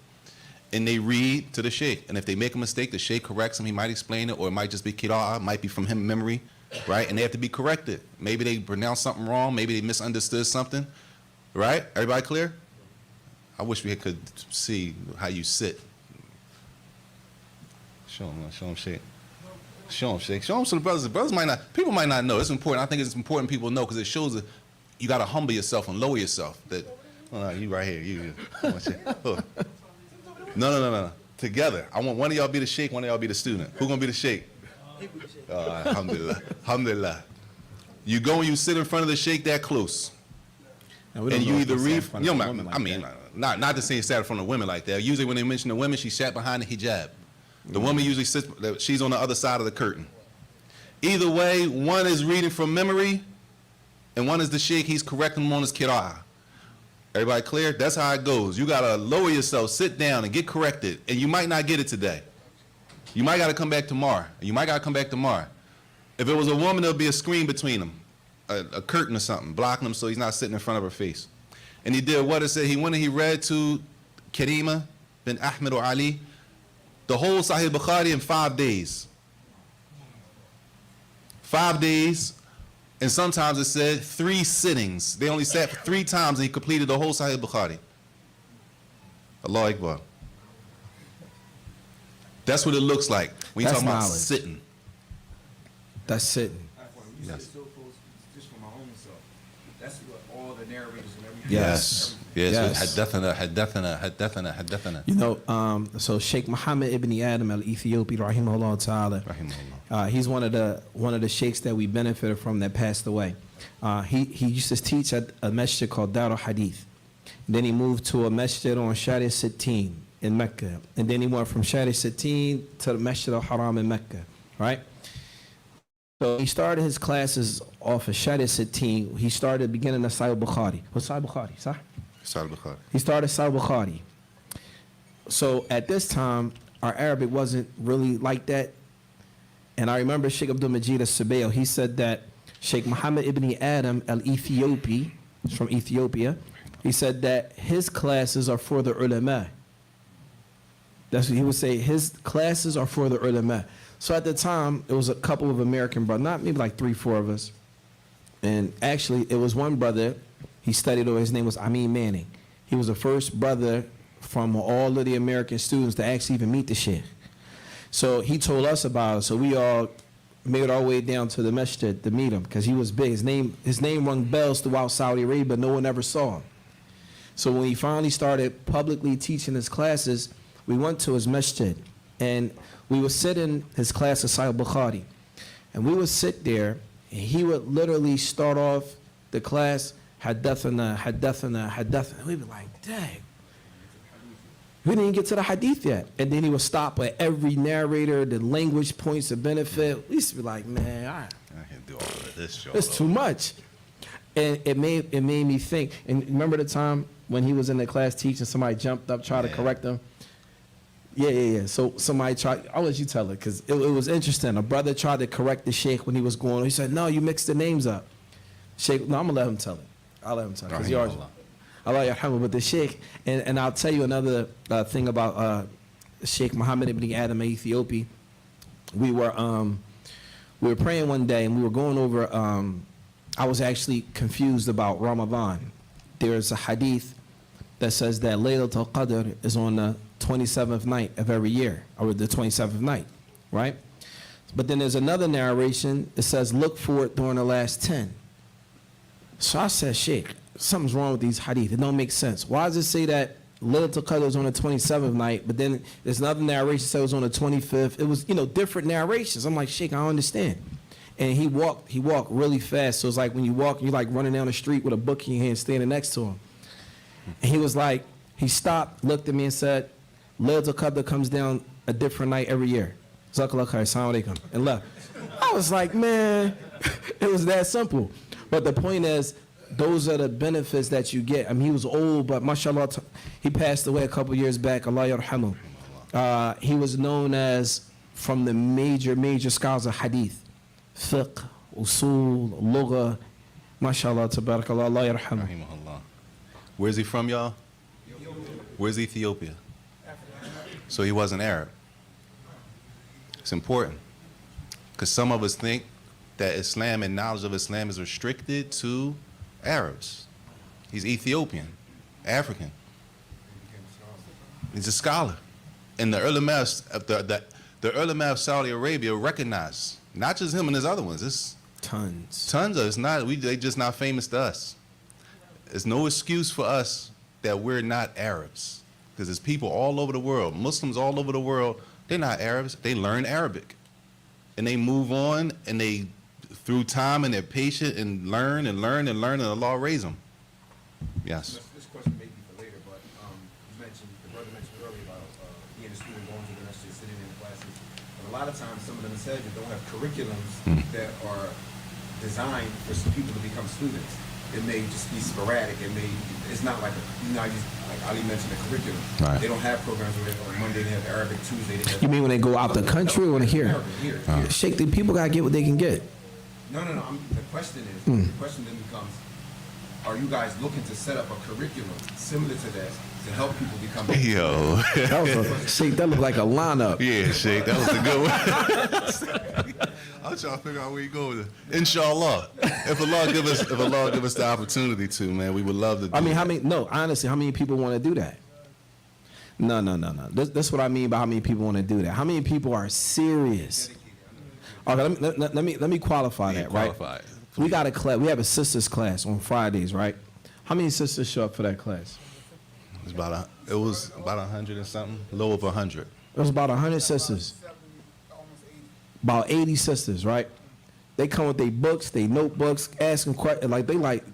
and they read to the sheikh. And if they make a mistake, the sheikh corrects them. He might explain it, or it might just be qira'ah, might be from him memory, right? And they have to be corrected. Maybe they pronounced something wrong, maybe they misunderstood something, right? Everybody clear? I wish we could see how you sit. Show him, Sheikh. Show him, Sheikh. Show him to the brothers. The brothers people might not know. It's important. I think it's important people know because it shows that you got to humble yourself and lower yourself. That, you right here. You. Come on, Sheikh. Oh. No. Together. I want one of y'all be the sheikh, one of y'all be the student. Who's going to be the sheikh? Alhamdulillah. Alhamdulillah. You go and you sit in front of the sheikh that close. And you either read, not to say sat in front of women like that. Usually when they mention the women, she sat behind the hijab. The woman usually sits, she's on the other side of the curtain. Either way, one is reading from memory, and one is the sheikh, he's correcting them on his qira'ah. Everybody clear? That's how it goes. You gotta lower yourself, sit down, and get corrected. And you might not get it today. You might gotta come back tomorrow. If it was a woman, there'll be a screen between them, a curtain or something, blocking him so he's not sitting in front of her face. And he did what it said. He went and he read to Karima bin Ahmed or Ali, the whole Sahih Bukhari in 5 days. 5 days, and sometimes it said 3 sittings. They only sat 3 times and he completed the whole Sahih Bukhari. Allahu Akbar. That's what it looks like when you're talking about sitting. That's it. You said Yes. so close, just for my own self. That's what all the narrators and everything. Yes. Yes. Yes. حدثنا. You know, so Sheikh Muhammad ibn Adam al-Ethiopi, rahimahullah ta'ala, Rahimahullah. he's one of the sheikhs that we benefited from that passed away. He used to teach at a masjid called Dar al-Hadith. Then he moved to a masjid on Shari Sittin in Mecca. And then he went from Shari Sittin to the Masjid al-Haram in Mecca, right? So he started his classes off of Shari Sittin. He started at the beginning of Sahih Bukhari. What's Sahih Bukhari, sir? Sahih Bukhari. He started Sahih Bukhari. So at this time, our Arabic wasn't really like that. And I remember Sheikh Abdul Majid al-Subayl, he said that Sheikh Muhammad ibn Adam al-Ethiopi, from Ethiopia, he said that his classes are for the ulama. That's what he would say. His classes are for the ulama. So at the time, it was a couple of American brothers, not maybe like 3, 4 of us. And actually, it was one brother, he studied over, his name was Amin Manning. He was the first brother from all of the American students to actually even meet the Sheikh. So he told us about it. So we all made our way down to the masjid to meet him because he was big. His name rung bells throughout Saudi Arabia, but no one ever saw him. So when he finally started publicly teaching his classes, we went to his masjid and we would sit in his class of Sahih Bukhari. And we would sit there and he would literally start off the class, haddathana, haddathana, haddathana. We'd be like, dang. We didn't even get to the hadith yet. And then he would stop at every narrator, the language points of benefit. We used to be like, man, I can't do all of this show. it's too much. And it made me think. And remember the time when he was in the class teaching, somebody jumped up, tried to correct him? Yeah. So somebody tried, I'll let you tell it, because it was interesting. A brother tried to correct the sheikh when he was going. He said, no, you mixed the names up. Sheikh, no, I'm going to let him tell it. I'll let him tell it. Because yours. Allah yarhamu, but the sheikh, and I'll tell you another thing about Sheikh Muhammad ibn Adam al-Ethiopi. We were praying one day and we were going over, I was actually confused about Ramadan. There's a hadith that says that Laylatul Qadr is on the 27th night of every year, or the 27th night, right? But then there's another narration that says look for it during the last 10. So I said, Sheikh, something's wrong with these hadith. It don't make sense. Why does it say that Laylatul Qadr is on the 27th night, but then there's another narration that says it was on the 25th? It was, different narrations. I'm like, Sheikh, I don't understand. And he walked really fast. So it's like when you walk, you're like running down the street with a book in your hand, standing next to him. And he was like, he stopped, looked at me and said, Laylatul Qadr comes down a different night every year. Jazakallah khair, assalamu alaikum, and left. I was like, man, it was that simple. But the point is, those are the benefits that you get. I mean, he was old, but mashallah, he passed away a couple years back. Allah yarhamu. He was known as from the major scholars of hadith, fiqh, usul, lugha, mashallah, tabarakallah, Allah yarhamu. Rahimahullah. Where's he from, y'all? Where's Ethiopia? So he wasn't Arab. It's important. Because some of us think that Islam and knowledge of Islam is restricted to Arabs. He's Ethiopian, African. He's a scholar. And the ulama of Saudi Arabia recognize, not just him and his other ones, it's Tons. tons of us. They just not famous to us. There's no excuse for us that we're not Arabs. Because there's people all over the world, Muslims all over the world, they're not Arabs. They learn Arabic. And they move on, and they, through time, and they're patient, and learn, and Allah raise them. Yes. This question may be for later, but the brother mentioned earlier about being a student going to the masjid, sitting in classes. But a lot of times, some of the masajid don't have curriculums that are designed for people to become students. It may just be sporadic. It's not like like Ali mentioned, a curriculum. Right. They don't have programs where on Monday they have Arabic, Tuesday they have. You mean when they go out the country or here? Arabic, here. Sheikh, the people gotta get what they can get. No. The question is, the question then becomes, are you guys looking to set up a curriculum similar to that to help people become? Yo. That was Sheikh, that looked like a lineup. Yeah, Sheikh, that was a good one. I'm trying to figure out where you go with it. Inshallah. If Allah give us the opportunity to, man, we would love to do I mean, that. honestly, how many people want to do that? No. That's what I mean by how many people want to do that. How many people are serious? Okay, let me qualify that, right? Qualified. We got a class. We have a sisters class on Fridays, right? How many sisters show up for that class? It was about 100 and something, low of 100. It was about 100 sisters, 70, almost 80. about 80 sisters, right? They come with their books, their notebooks, asking questions, like they like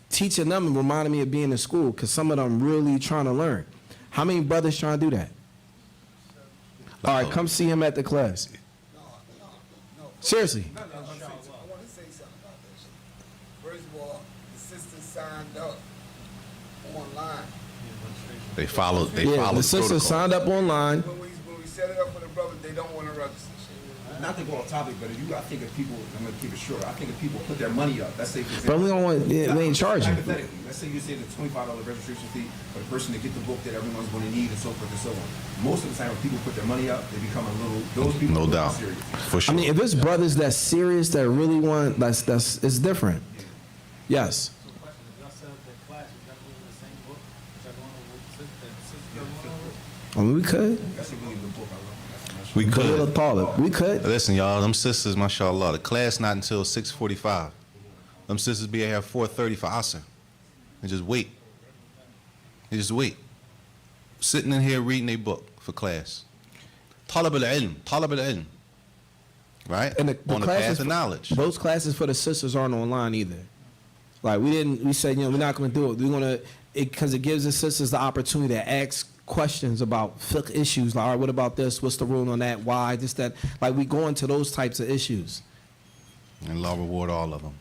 teaching them and reminding me of being in school because some of them really trying to learn. How many brothers trying to do that? All right, come see him at the class. No. Seriously. I want to say something about that shit. First of all, the sisters signed up online. They followed. Yeah, the sisters protocol. signed up online. When we set it up for the brothers, they don't want to register. Not to go off topic, but I think if people, I'm gonna keep it short. I think if people put their money up, let's say for But example, we don't want, they ain't charging. hypothetically, let's say you say the $25 registration fee for the person to get the book that everyone's going to need and so forth and so on. Most of the time, when people put their money up, they become a little. Those people No are doubt. serious. For I sure. mean, if it's brothers that's serious, that really want, that's it's different. Yes. So question, if y'all set up that class, is that going the same book? Is that going with the sister going over? I mean, we could. That's a really good book. I love it. We Put a little could. taller. We could. Listen, y'all, them sisters, mashallah, the class not until 6:45. Them sisters be here at 4:30 for Asr. And just wait. They just wait. Sitting in here reading a book for class. Talab al-ilm. Right? And the On the classes path of knowledge. Those classes for the sisters aren't online either. Like we said, we're not going to do it. We're going to, because it gives the sisters the opportunity to ask questions about fiqh issues. Like, all right, what about this? What's the rule on that? Why? This, that. Like, we go into those types of issues. And Allah reward all of them.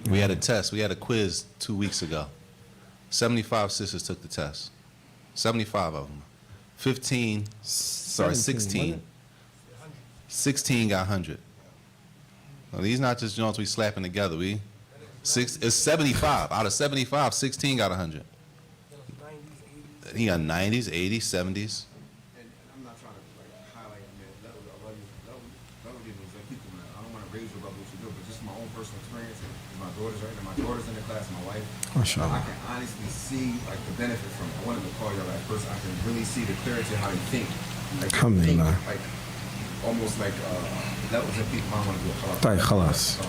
We had a test. We had a quiz 2 weeks ago. 75 sisters took the test. 75 of them. 16. 16 got 100. Now, these not just joints we slapping together. It's 75. Out of 75, 16 got 100. He got 90s, 80s, 70s. And I'm not trying to highlight level people, man. I don't want to raise your level what you do, but just my own personal experience. My daughter's right now. My daughter's in the class. My wife. I can honestly see the benefit from it. I wanted to call y'all that person. I can really see the clarity of how they think. Alhamdulillah. Almost levels of people. I don't want to do a طيب خلاص.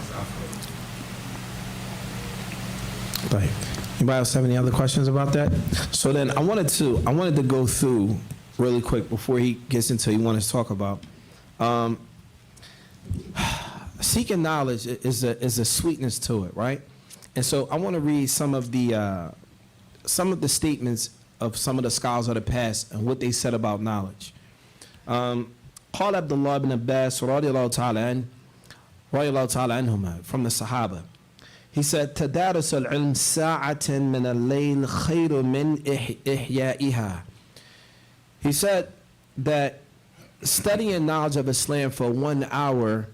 طيب. Anybody else have any other questions about that? So then I wanted to go through really quick before he gets into what he wanted to talk about. Seeking knowledge is a sweetness to it, right? And so I want to read some of the statements of some of the scholars of the past and what they said about knowledge. قال عبد الله بن عباس رضي الله تعالى عنهما from the Sahaba. He said, تدارس العلم ساعة من الليل خير من إحيائها. He said that studying knowledge of Islam for 1 hour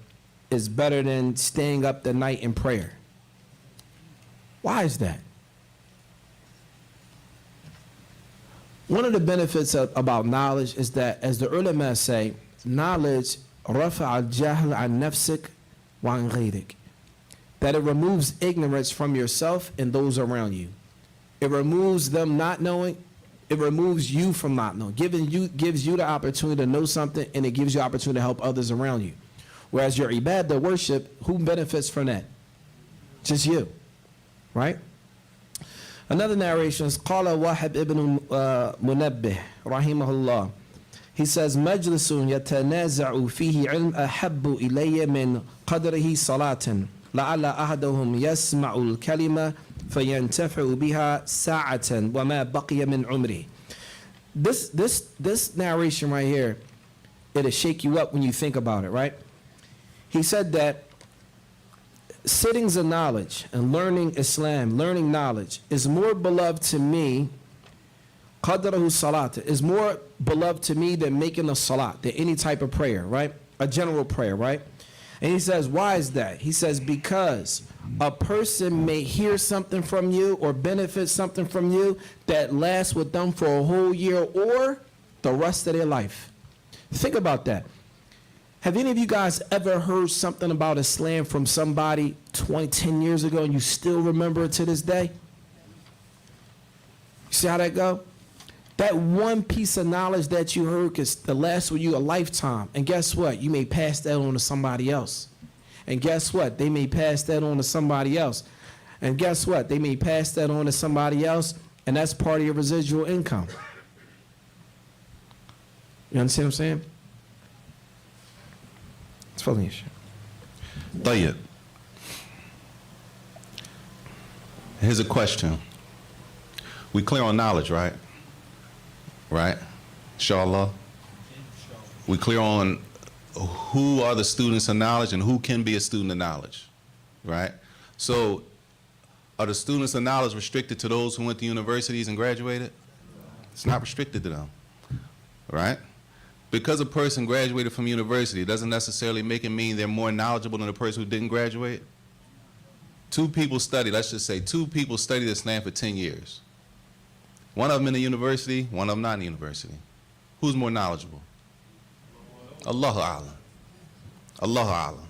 is better than staying up the night in prayer. Why is that? One of the benefits about knowledge is that, as the ulama say, knowledge رفع الجهل عن نفسك وعن غيرك. That it removes ignorance from yourself and those around you. It removes them not knowing. It removes you from not knowing. Gives you the opportunity to know something, and it gives you the opportunity to help others around you. Whereas your ibadah, worship, who benefits from that? Just you, right? Another narration is قال واحد ابن منبه رحمه الله. He says مجلس يتنازع فيه علم أحب إلي من قدره صلاة لعل أحدهم يسمع الكلمة فينتفع بها ساعة وما بقي من عمره. This narration right here, it'll shake you up when you think about it, right? He said that sittings of knowledge and learning Islam, learning knowledge, is more beloved to me, qadrahu salat, is more beloved to me than making a salat, than any type of prayer, right? A general prayer, right? And he says, why is that? He says, because a person may hear something from you or benefit something from you that lasts with them for a whole year or the rest of their life. Think about that. Have any of you guys ever heard something about Islam from somebody 10 years ago and you still remember it to this day? You see how that go? That one piece of knowledge that you heard could last with you a lifetime. And guess what? You may pass that on to somebody else. And guess what? They may pass that on to somebody else. And guess what? They may pass that on to somebody else, and that's part of your residual income. You understand what I'm saying? It's funny. Tayyib. Here's a question. We clear on knowledge, right? Right? Inshallah. We clear on who are the students of knowledge and who can be a student of knowledge, right? So are the students of knowledge restricted to those who went to universities and graduated? It's not restricted to them, right? Because a person graduated from university doesn't necessarily make it mean they're more knowledgeable than a person who didn't graduate. Two people study, let's just say two people studied Islam for 10 years. One of them in the university, one of them not in the university. Who's more knowledgeable? Allahu A'lam. Allahu A'lam.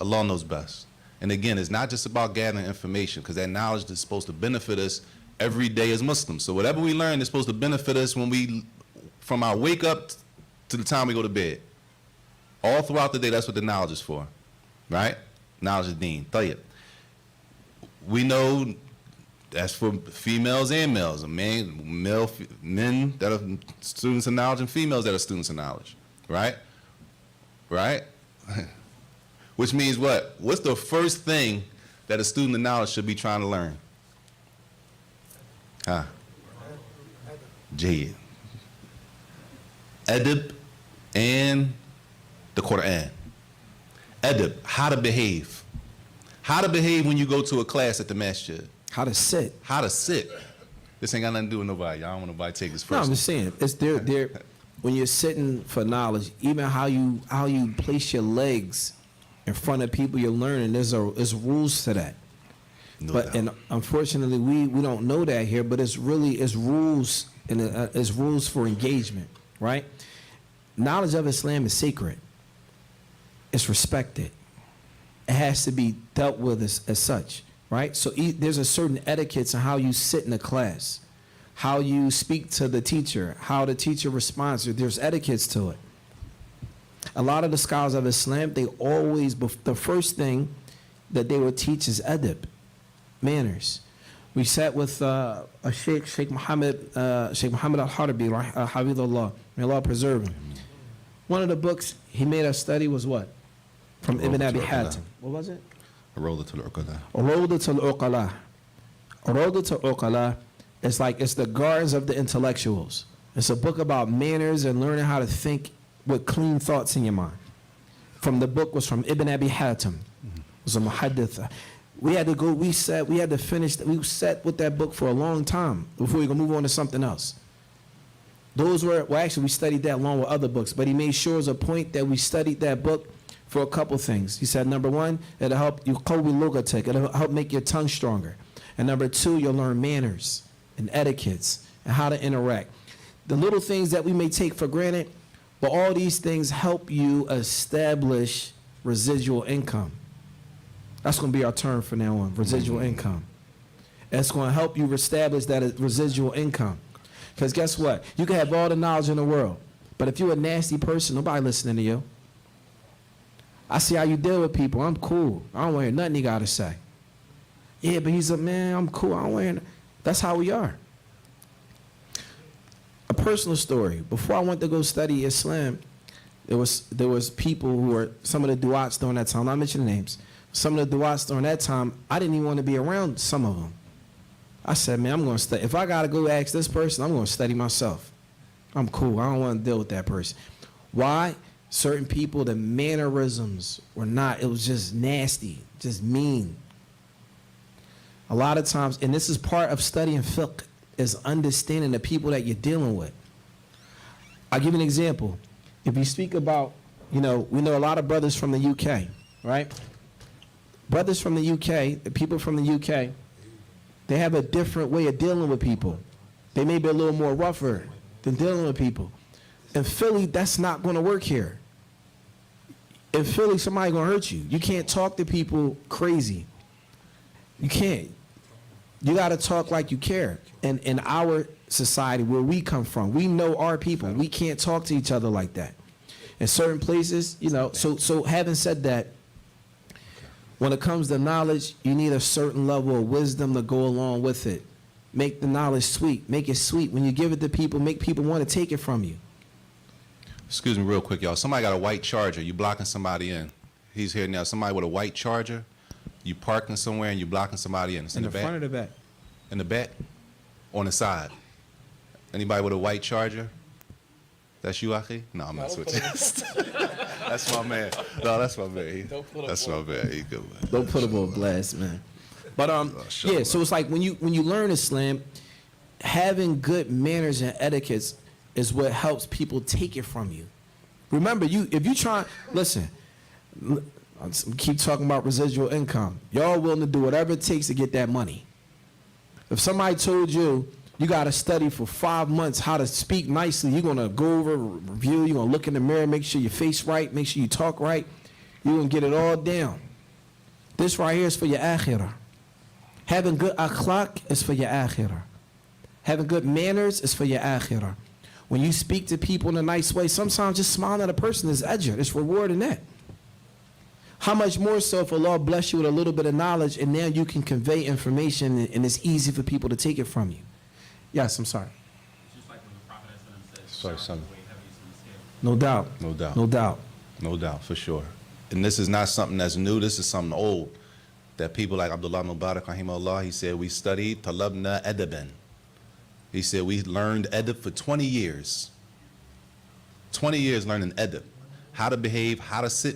Allah knows best. And again, it's not just about gathering information, because that knowledge is supposed to benefit us every day as Muslims. So whatever we learn is supposed to benefit us from our wake up to the time we go to bed. All throughout the day, that's what the knowledge is for, right? Knowledge is deen. Tayyib. We know that's for females and males. Men that are students of knowledge and females that are students of knowledge, right? Right? Which means what? What's the first thing that a student of knowledge should be trying to learn? Jayid. Adab and the Quran. Adab, how to behave. How to behave when you go to a class at the masjid. How to sit. How to sit. This ain't got nothing to do with nobody. Y'all don't want nobody to take this No, first. I'm just saying, it's there. When you're sitting for knowledge, even how you place your legs in front of people you're learning, there's rules to that. No But doubt. and unfortunately, we don't know that here. But it's rules, and it's rules for engagement, right? Knowledge of Islam is sacred. It's respected. It has to be dealt with as such, right? So there's a certain etiquette on how you sit in a class, how you speak to the teacher, how the teacher responds. There's etiquettes to it. A lot of the scholars of Islam, they always, the first thing that they would teach is adab, manners. We sat with a Sheikh Muhammad al-Harbi, Hafidhullah, may Allah preserve him. One of the books he made us study was what? From Ibn Abi Hatim. What was it? Rawdatul Uqala. Rawdatul Uqala. Rawdatul Uqala is like, it's the gardens of the intellectuals. It's a book about manners and learning how to think with clean thoughts in your mind. From the book was from Ibn Abi Hatim. It was a muhaddith. We had to finish, we sat with that book for a long time before we could move on to something else. Actually we studied that along with other books, but he made sure as a point that we studied that book for a couple things. He said, number one, it'll help you qawwi lugatak, it'll help make your tongue stronger. And number two, you'll learn manners and etiquettes and how to interact. The little things that we may take for granted, but all these things help you establish residual income. That's going to be our term from now on, residual income. It's going to help you establish that residual income. Because guess what? You can have all the knowledge in the world, but if you're a nasty person, nobody listening to you. I see how you deal with people. I'm cool. I don't want to hear nothing you got to say. Yeah, but he's a man. I'm cool. I don't want to hear. That's how we are. A personal story. Before I went to go study Islam, there was people who were some of the du'ats during that time. I'm not mentioning names. Some of the du'ats during that time, I didn't even want to be around some of them. I said, man, I'm going to study. If I got to go ask this person, I'm going to study myself. I'm cool. I don't want to deal with that person. Why? Certain people, the mannerisms were not, it was just nasty, just mean. A lot of times, and this is part of studying fiqh, is understanding the people that you're dealing with. I'll give you an example. If you speak about, we know a lot of brothers from the UK, right? Brothers from the UK, the people from the UK, they have a different way of dealing with people. They may be a little more rougher than dealing with people. In Philly, that's not going to work here. In Philly, somebody's going to hurt you. You can't talk to people crazy. You can't. You got to talk like you care. And in our society, where we come from, we know our people. We can't talk to each other like that. in certain places, you know. So having said that, when it comes to knowledge, you need a certain level of wisdom to go along with it. Make the knowledge sweet. Make it sweet. When you give it to people, make people want to take it from you. Excuse me real quick, y'all. Somebody got a white Charger. You blocking somebody in. He's here now. Somebody with a white Charger. You parking somewhere and you blocking somebody in. It's In the back. front or the back? In the back? On the side? Anybody with a white Charger? That's you, Aki? No, I'm messing with you. That's my man. No, that's my man. That's my man. He good, man. Don't put them on blast, man. But shut yeah. up. So it's like when you learn Islam, having good manners and etiquettes is what helps people take it from you. Remember, if you try, listen. I keep talking about residual income. Y'all willing to do whatever it takes to get that money. If somebody told you you got to study for 5 months how to speak nicely, you're going to go over, review, you're going to look in the mirror, make sure your face right, make sure you talk right, you're going to get it all down. This right here is for your akhirah. Having good akhlaq is for your akhirah. Having good manners is for your akhirah. When you speak to people in a nice way, sometimes just smiling at a person is ajr. It's reward in that. How much more so if Allah bless you with a little bit of knowledge and now you can convey information and it's easy for people to take it from you. Yes, I'm sorry. It's just like when the Prophet says, Sorry, son. way heaviest on the scale. No doubt. No doubt. No doubt. No doubt, for sure. And this is not something that's new. This is something old that people like Abdullah Mubarak, rahimahullah, he said, we studied talabna adaban. He said, we learned adab for 20 years. 20 years learning adab. How to behave, how to sit.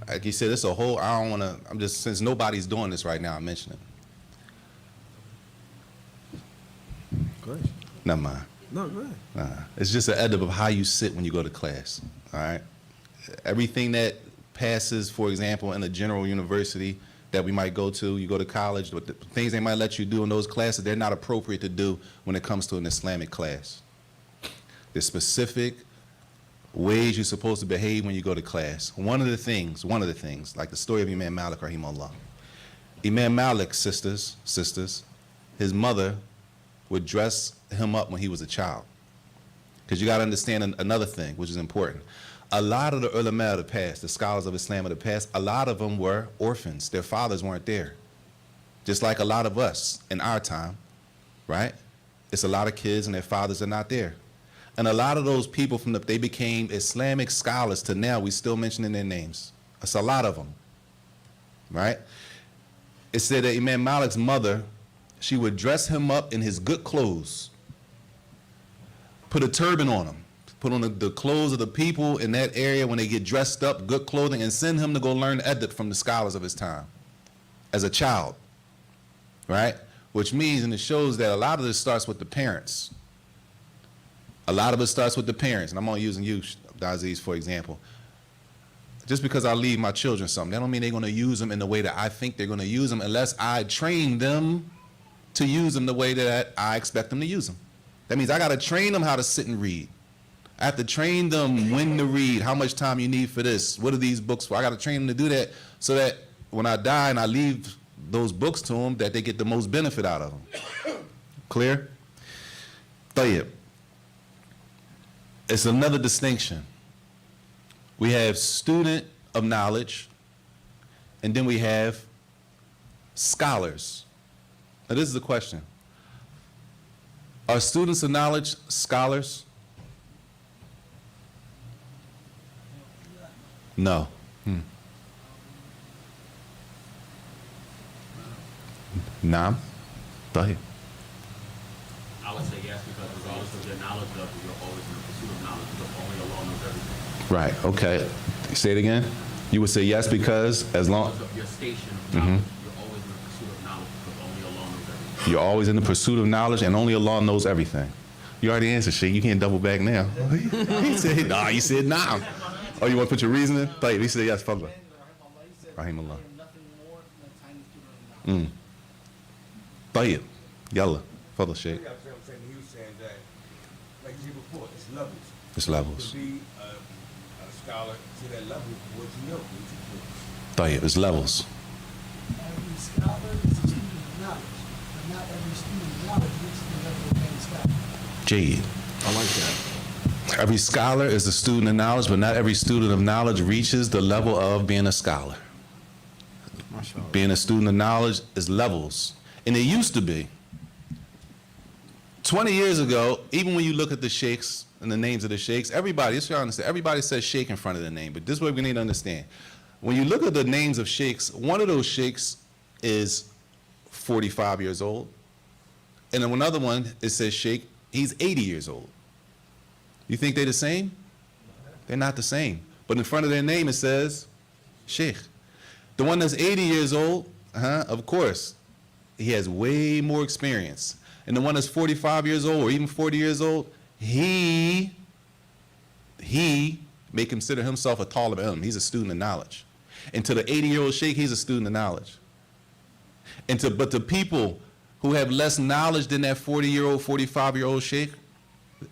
Like he said, it's a whole, I don't want to, I'm just, since nobody's doing this right now, I mention it. Good. Never mind. No, good. It's just an adab of how you sit when you go to class, all right? Everything that passes, for example, in a general university that we might go to, you go to college, the things they might let you do in those classes, they're not appropriate to do when it comes to an Islamic class. There's specific ways you're supposed to behave when you go to class. One of the things, like the story of Imam Malik, rahimahullah. Imam Malik, sisters, his mother would dress him up when he was a child. Because you got to understand another thing, which is important. A lot of the ulama of the past, the scholars of Islam of the past, a lot of them were orphans. Their fathers weren't there. Just like a lot of us in our time, right? It's a lot of kids and their fathers are not there. And a lot of those people they became Islamic scholars to now, we still mentioning their names. It's a lot of them, right? It said that Imam Malik's mother, she would dress him up in his good clothes, put a turban on him, put on the clothes of the people in that area when they get dressed up, good clothing, and send him to go learn adab from the scholars of his time as a child, right? Which means, and it shows that a lot of this starts with the parents. A lot of it starts with the parents, and I'm only using you, Aziz, for example. Just because I leave my children something, that don't mean they're going to use them in the way that I think they're going to use them unless I train them to use them the way that I expect them to use them. That means I got to train them how to sit and read. I have to train them when to read, how much time you need for this, what are these books for. I got to train them to do that so that when I die and I leave those books to them, that they get the most benefit out of them. Clear? Tayyib. It's another distinction. We have student of knowledge, and then we have scholars. Now this is the question. Are students of knowledge scholars? No. Naam? Tayyib. I would say yes, because regardless of your knowledge of it, you're always in the pursuit of knowledge, because only Allah knows everything. Right, okay. Say it again. You would say yes because as long... Because of your station of knowledge, you're always in the pursuit of knowledge, because only Allah knows everything. You're always in the pursuit of knowledge, and only Allah knows everything. You already answered, shit. You can't double back now. He said, nah, you said nah. Oh, you want to put your reasoning? Tayyib. He said yes, Fadla. Rahimahullah. Tayyib. Yalla. Fadla, Sheikh. Yeah, I'm saying he was saying that, like you said before, it's levels. It's levels. To be a scholar to that level, what you know, what you do. Tayyib. It's levels. Every scholar is a student of knowledge, but not every student of knowledge reaches the level of being a scholar. Jade. I like that. Every scholar is a student of knowledge, but not every student of knowledge reaches the level of being a scholar. Being a student of knowledge is levels. And it used to be. 20 years ago, even when you look at the sheikhs and the names of the sheikhs, everybody, this y'all understand, everybody says sheikh in front of their name, but this is what we need to understand. When you look at the names of sheikhs, one of those sheikhs is 45 years old, and then another one, it says sheikh, he's 80 years old. You think they're the same? They're not the same. But in front of their name, it says sheikh. The one that's 80 years old, of course, he has way more experience. And the one that's 45 years old or even 40 years old, he may consider himself a talib ilm. He's a student of knowledge. And to the 80-year-old sheikh, he's a student of knowledge. But to people who have less knowledge than that 40-year-old, 45-year-old sheikh,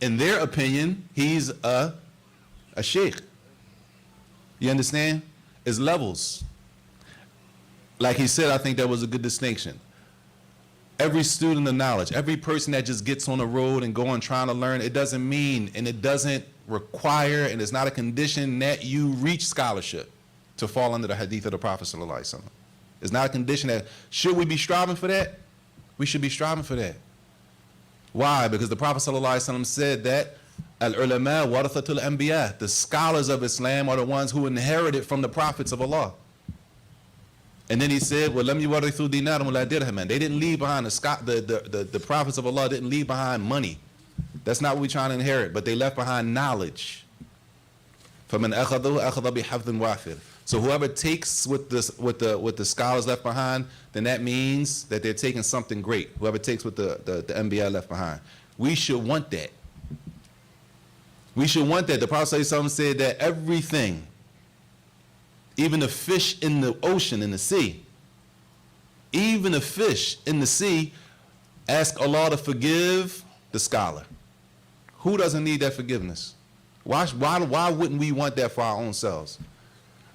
in their opinion, he's a sheikh. You understand? It's levels. Like he said, I think that was a good distinction. Every student of knowledge, every person that just gets on the road and going trying to learn, it doesn't mean and it doesn't require and it's not a condition that you reach scholarship to fall under the hadith of the Prophet sallallahu alaihi wasallam. It's not a condition that, should we be striving for that? We should be striving for that. Why? Because the Prophet sallallahu alaihi wasallam said that al-ulama warathatul anbiya, the scholars of Islam are the ones who inherited from the prophets of Allah. And then he said, well, lam yuwarithu dinaran wala dirhaman. They didn't leave behind the prophets of Allah didn't leave behind money. That's not what we're trying to inherit, but they left behind knowledge. فَمَنْ أَخَذَهُ أَخَذَ بِحَفْظٍ وَافِرٍ. So whoever takes what the scholars left behind, then that means that they're taking something great. Whoever takes what the Anbiya left behind. We should want that. We should want that. The Prophet ﷺ said that everything, even the fish in the ocean, in the sea, even the fish in the sea, ask Allah to forgive the scholar. Who doesn't need that forgiveness? Why wouldn't we want that for our own selves?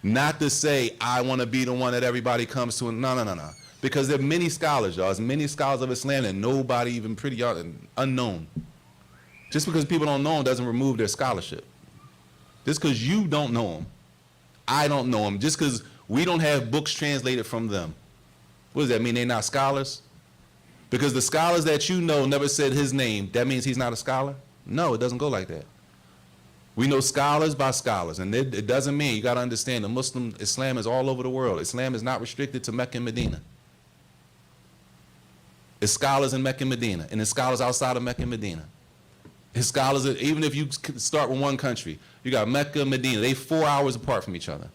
Not to say, I want to be the one that everybody comes to. No. Because there are many scholars, y'all. There's many scholars of Islam and nobody even pretty unknown. Just because people don't know them doesn't remove their scholarship. Just because you don't know them, I don't know them. Just because we don't have books translated from them. What does that mean? They're not scholars? Because the scholars that you know never said his name, that means he's not a scholar? No, it doesn't go like that. We know scholars by scholars, and it doesn't mean, you got to understand, the Muslim Islam is all over the world. Islam is not restricted to Mecca and Medina. It's scholars in Mecca and Medina, and it's scholars outside of Mecca and Medina. It's scholars, even if you start with one country, you got Mecca and Medina, they 4 hours apart from each other.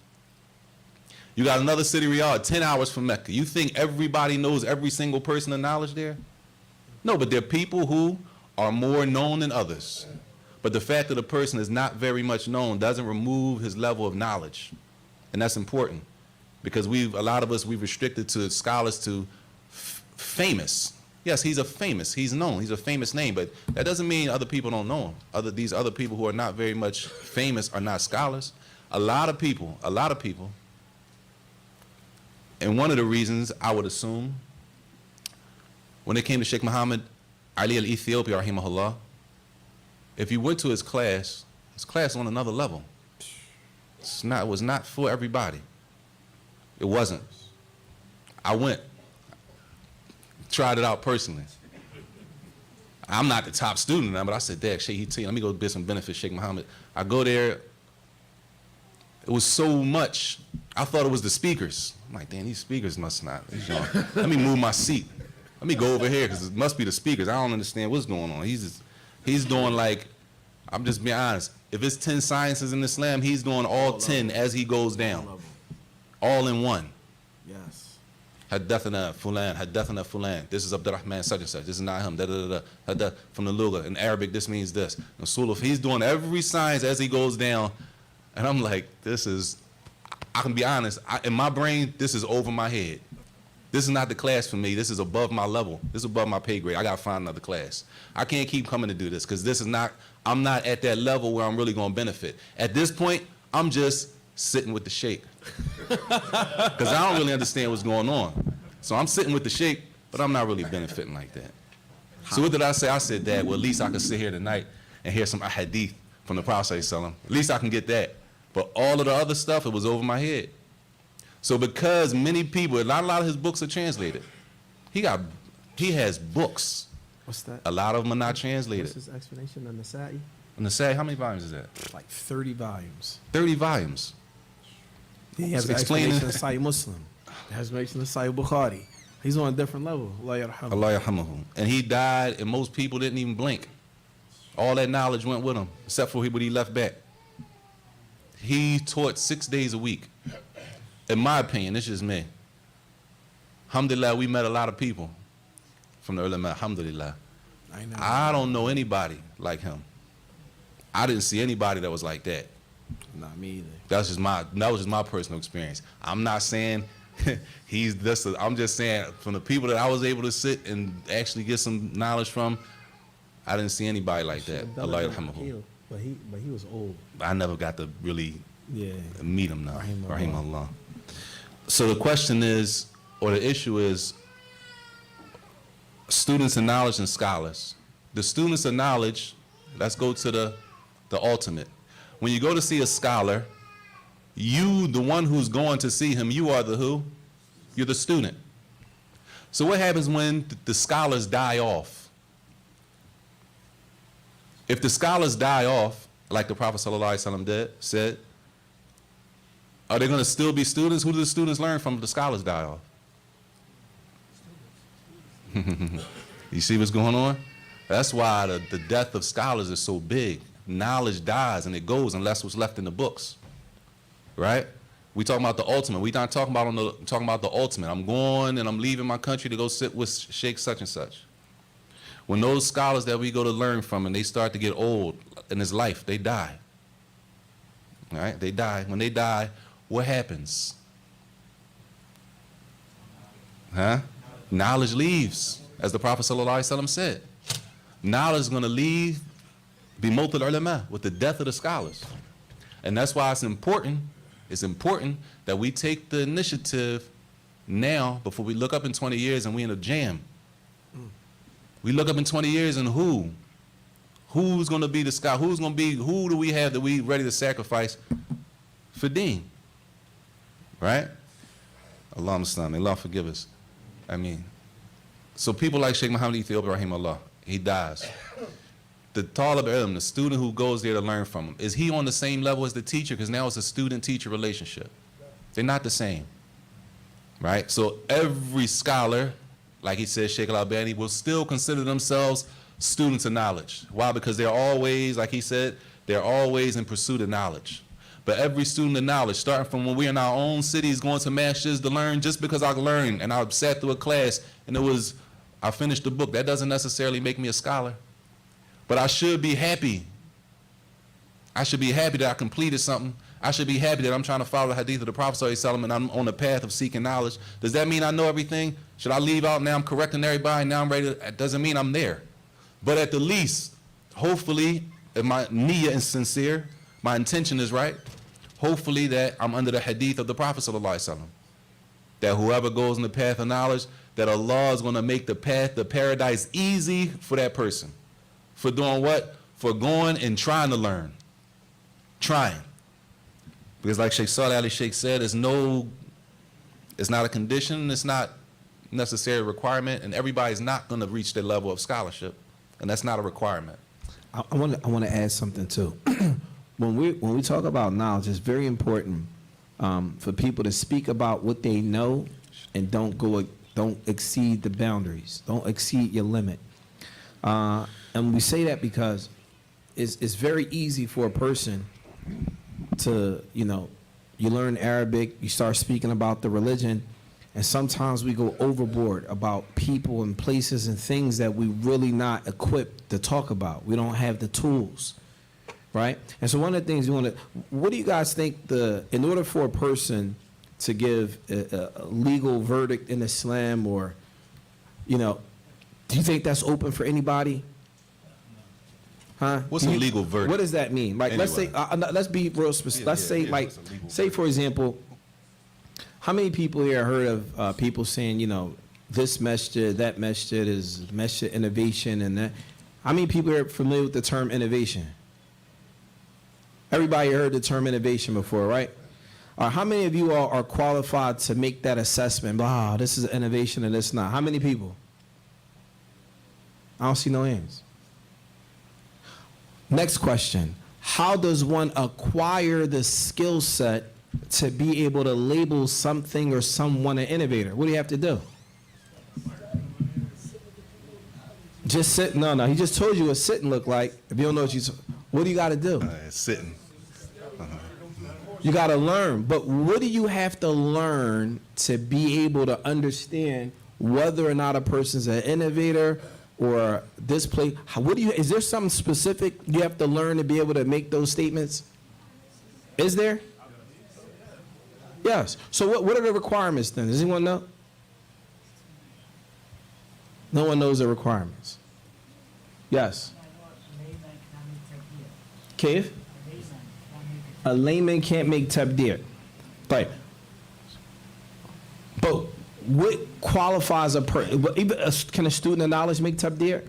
You got another city, Riyadh, 10 hours from Mecca. You think everybody knows every single person of knowledge there? No, but there are people who are more known than others. But the fact that a person is not very much known doesn't remove his level of knowledge. And that's important because a lot of us, we've restricted to scholars to famous. Yes, he's known, he's a famous name, but that doesn't mean other people don't know him. These other people who are not very much famous are not scholars. A lot of people, and one of the reasons I would assume, when it came to Sheikh Muhammad Ali al-Ethiopi, rahimahullah, if you went to his class was on another level. It was not for everybody. It wasn't. I went, tried it out personally. I'm not the top student now, but I said, Dad, let me go get some benefits, Sheikh Muhammad. I go there, it was so much, I thought it was the speakers. I'm like, damn, these speakers must not. Let me move my seat. Let me go over here, because it must be the speakers. I don't understand what's going on. He's doing like, I'm just being honest, if it's 10 sciences in Islam, he's doing all 10 as he goes down. All in one. Yes. Haddathana fulan. This is Abdurrahman such and such. This is not him. From the Lugha. In Arabic, this means this. He's doing every science as he goes down. And I'm like, I can be honest, in my brain, this is over my head. This is not the class for me. This is above my level. This is above my pay grade. I got to find another class. I can't keep coming to do this because I'm not at that level where I'm really going to benefit. At this point, I'm just sitting with the sheikh because I don't really understand what's going on. So I'm sitting with the sheikh, but I'm not really benefiting like that. So what did I say? I said, Dad, well, at least I can sit here tonight and hear some hadith from the Prophet ﷺ. At least I can get that. But all of the other stuff, it was over my head. So because many people, not a lot of his books are translated. He has books. What's that? A lot of them are not What's translated. his explanation on the Nasa'i? And to say, how many volumes is that? Like 30 volumes. 30 volumes. He has an Explaining- explanation of Sahih Muslim. He has an explanation of Sahih Bukhari. He's on a different level. Allah yarhamu. Allah yarhamahu. And he died, and most people didn't even blink. All that knowledge went with him, except for what he left back. He taught 6 days a week. In my opinion, it's just me. Alhamdulillah, we met a lot of people from the ulama. Alhamdulillah. I don't know anybody like him. I didn't see anybody that was like that. Not me either. That was just my personal experience. I'm not saying he's this. I'm just saying from the people that I was able to sit and actually get some knowledge from, I didn't see anybody like that. Allah yarhamahu. But he was old. I never got to really Yeah. meet him now. Rahimahullah. Rahimahullah. So the question is, or the issue is, students of knowledge and scholars. The students of knowledge, let's go to the ultimate. When you go to see a scholar, you, the one who's going to see him, you are the who? You're the student. So what happens when the scholars die off? If the scholars die off, like the Prophet said, are they going to still be students? Who do the students learn from if the scholars die off? You see what's going on? That's why the death of scholars is so big. Knowledge dies and it goes unless what's left in the books, right? We talking about the ultimate. We not talking about the ultimate. I'm going and I'm leaving my country to go sit with Sheikh such and such. When those scholars that we go to learn from and they start to get old in this life, they die. All right? They die. When they die, what happens? Huh? Knowledge leaves, as the Prophet ﷺ said. Knowledge is going to leave bimotul ulama, with the death of the scholars. And that's why it's important that we take the initiative now before we look up in 20 years and we in a jam. We look up in 20 years and who's going to be the scholar? Who do we have that we ready to sacrifice for deen? Right? Allah Muslim, may Allah forgive us. I mean, so people like Sheikh Muhammad Ethiopia, rahimahullah, he dies. The talib ilm, the student who goes there to learn from him, is he on the same level as the teacher? Because now it's a student-teacher relationship. They're not the same, right? So every scholar, like he said, Sheikh Al-Albani, will still consider themselves students of knowledge. Why? Because they're always, like he said, they're always in pursuit of knowledge. But every student of knowledge, starting from when we're in our own cities, going to masjids to learn, just because I learned and I sat through a class and I finished the book, that doesn't necessarily make me a scholar. But I should be happy. I should be happy that I completed something. I should be happy that I'm trying to follow the hadith of the Prophet ﷺ and I'm on the path of seeking knowledge. Does that mean I know everything? Should I leave out now I'm correcting everybody, now I'm ready to, that doesn't mean I'm there. But at the least, hopefully, if my niyyah is sincere, my intention is right, hopefully that I'm under the hadith of the Prophet ﷺ. That whoever goes in the path of knowledge, that Allah is going to make the path, the paradise easy for that person. For doing what? For going and trying to learn. Trying. Because like Sheikh Saleh Ali Sheikh said, it's not a condition, it's not necessary requirement, and everybody's not going to reach their level of scholarship, and that's not a requirement. I want to add something too. When we talk about knowledge, it's very important for people to speak about what they know and don't exceed the boundaries, don't exceed your limit. And we say that because it's very easy for a person to, you learn Arabic, you start speaking about the religion, and sometimes we go overboard about people and places and things that we really not equipped to talk about. We don't have the tools, right? And so one of the things what do you guys think in order for a person to give a legal verdict in Islam, or, do you think that's open for anybody? Huh? What's a legal verdict? What does that mean? Like, let's say, let's be real specific. Let's say, say for example, how many people here heard of people saying, this masjid, that masjid is masjid innovation, and that? How many people are familiar with the term innovation? Everybody heard the term innovation before, right? How many of you all are qualified to make that assessment? Blah, this is an innovation and this not. How many people? I don't see no hands. Next question. How does one acquire the skill set to be able to label something or someone an innovator? What do you have to do? Just sit. No, he just told you what sitting look like. If you don't know what do you got to do? Sitting. You got to learn. But what do you have to learn to be able to understand whether or not a person's an innovator or this place? Is there something specific you have to learn to be able to make those statements? Is there? Yes. So what are the requirements then? Does anyone know? No one knows the requirements. Yes. Cave? A layman can't make tabdir. Right. But what qualifies a person? Can a student of knowledge make tabdir?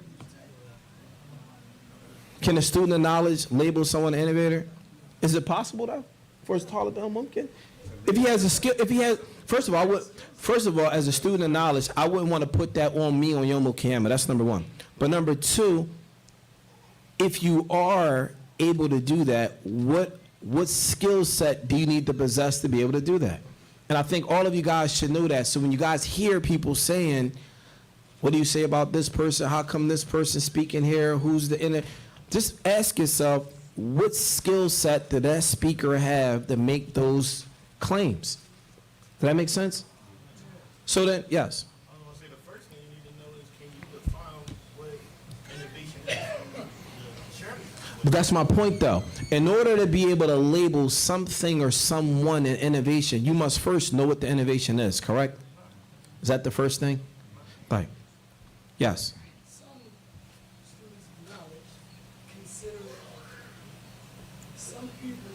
Can a student of knowledge label someone an innovator? Is it possible though? For his talib al-mumkin? If he has a skill, first of all, as a student of knowledge, I wouldn't want to put that on me on Yom Kippur. That's number one. But number two, if you are able to do that, what skill set do you need to possess to be able to do that? And I think all of you guys should know that. So when you guys hear people saying, what do you say about this person? How come this person speaking here? Who's the inner? Just ask yourself, what skill set did that speaker have to make those claims? Does that make sense? So then, yes. I was going to say the first thing you need to know is, can you define what innovation is from the chairman? But that's my point, though. In order to be able to label something or someone an innovation, you must first know what the innovation is, correct? Is that the first thing? Right. Yes. Some students of knowledge consider some people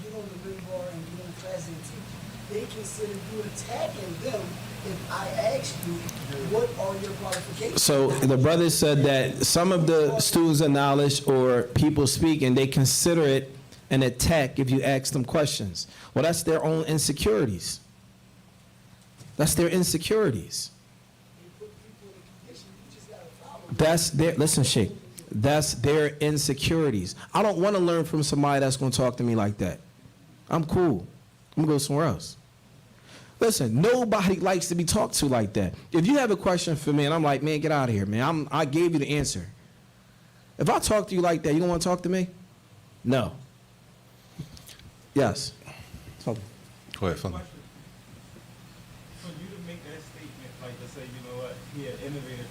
who get on the bar and get in class and teach, they consider you attacking them if I ask you, what are your qualifications? So the brother said that some of the students of knowledge or people speaking, they consider it an attack if you ask them questions. Well, that's their own insecurities. That's their insecurities. They put people in a condition, you just gotta follow. That's their, listen, Sheikh, that's their insecurities. I don't want to learn from somebody that's going to talk to me like that. I'm cool. I'm going to go somewhere else. Listen, nobody likes to be talked to like that. If you have a question for me and I'm like, man, get out of here, man. I gave you the answer. If I talk to you like that, you don't want to talk to me? No. Yes. Talk. Go ahead, Fleming. For you to make that statement, like to say, you know what, he an innovator,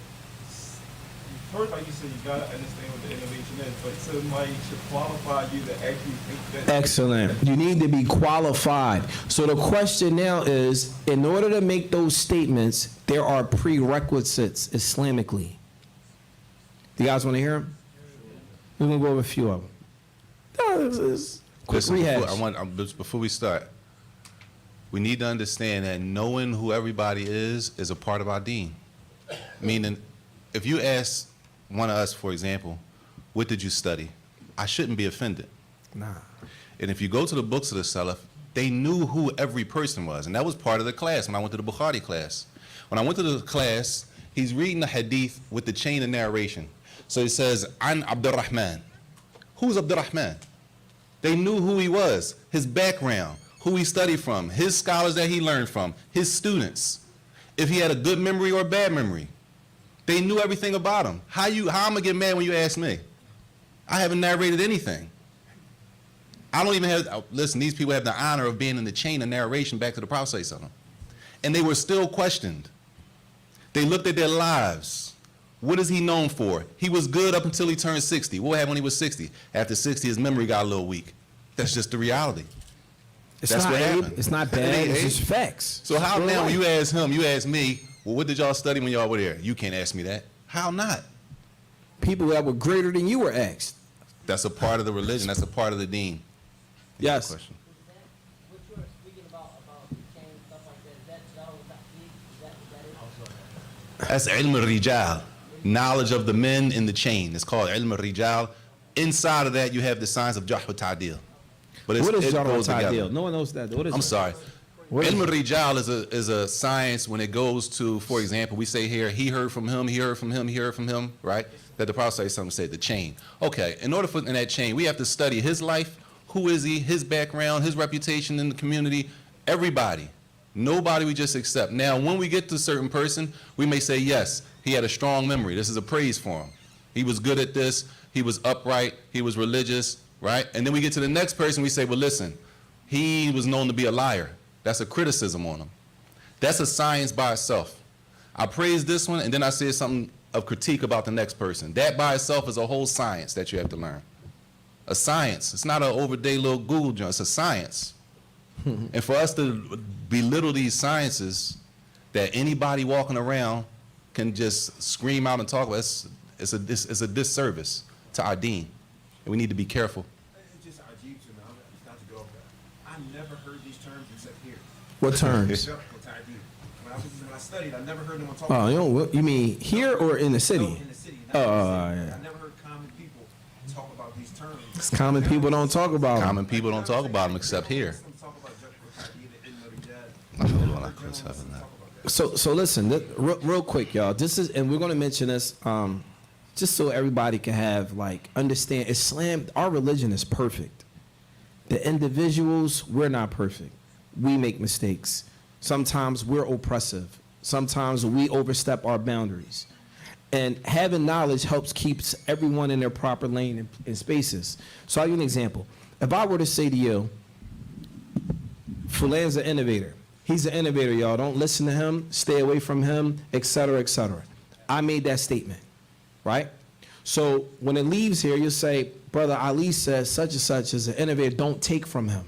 first, like you said, you gotta understand what the innovation is, but somebody should qualify you to actually think that. Excellent. You need to be qualified. So the question now is, in order to make those statements, there are prerequisites Islamically. Do you guys want to hear them? We're going to go over a few of them. No, this is quick Listen, rehash. before we start, we need to understand that knowing who everybody is a part of our deen. Meaning, if you ask one of us, for example, what did you study? I shouldn't be offended. Nah. And if you go to the books of the Salaf, they knew who every person was. And that was part of the class when I went to the Bukhari class. When I went to the class, he's reading the hadith with the chain of narration. So he says, An Abdurrahman. Who's Abdurrahman? They knew who he was, his background, who he studied from, his scholars that he learned from, his students. If he had a good memory or a bad memory. They knew everything about him. How am I gonna get mad when you ask me? I haven't narrated anything. I don't even have, listen, these people have the honor of being in the chain of narration back to the Prophet ﷺ. And they were still questioned. They looked at their lives. What is he known for? He was good up until he turned 60. What happened when he was 60? After 60, his memory got a little weak. That's just the reality. That's not what happened. It's not bad, it's just facts. So how Real now life. when you ask him, you ask me, well, what did y'all study when y'all were there? You can't ask me that. How not? People that were greater than you were asked. That's a part of the religion. That's a part of the deen. Yes. Question. What you were speaking about the chain, stuff like that, is that That's ilm al-rijal, knowledge of the men in the chain. It's called ilm al-rijal. Inside of that, you have the science of Jarh wa Ta'dil. But What is it Jarh wa goes together. Ta'dil? No one knows that. What is I'm it? sorry. What is Ilm it? al-Rijal is a science when it goes to, for example, we say here, he heard from him, he heard from him, he heard from him, right? That the Prophet said the chain. Okay, in order for in that chain, we have to study his life, who is he, his background, his reputation in the community, everybody. Nobody we just accept. Now, when we get to a certain person, we may say, yes, he had a strong memory. This is a praise for him. He was good at this, he was upright, he was religious, right? And then we get to the next person, we say, well, listen, he was known to be a liar. That's a criticism on him. That's a science by itself. I praise this one, and then I say something of critique about the next person. That by itself is a whole science that you have to learn. A science. It's not an overday little Google joint. It's a science. And for us to belittle these sciences that anybody walking around can just scream out and talk about, it's a disservice to our deen. And we need to be careful. It's just Ajib to me. Not to go off that. I never heard these terms except here. What terms? Jarh wa Ta'dil. When I studied, I never heard anyone talk Oh, about you know, you mean here or in the city? No, in the city. Oh, Not in the yeah. city. I never heard common people talk about these terms. It's common people don't talk about 'em. Common people don't talk about them except here. Talk about Jarh wa Ta'dil, Ilm al-Rijal. So listen, real quick, y'all. This is, and we're going to mention this, just so everybody can have like understand. Islam, our religion is perfect. The individuals, we're not perfect. We make mistakes. Sometimes we're oppressive. Sometimes we overstep our boundaries. And having knowledge helps keeps everyone in their proper lane and spaces. So I'll give you an example. If I were to say to you, Fulan's an innovator. He's an innovator, y'all. Don't listen to him. Stay away from him, etc., etc. I made that statement, right? So when it leaves here, you'll say, Brother Ali says such and such is an innovator. Don't take from him.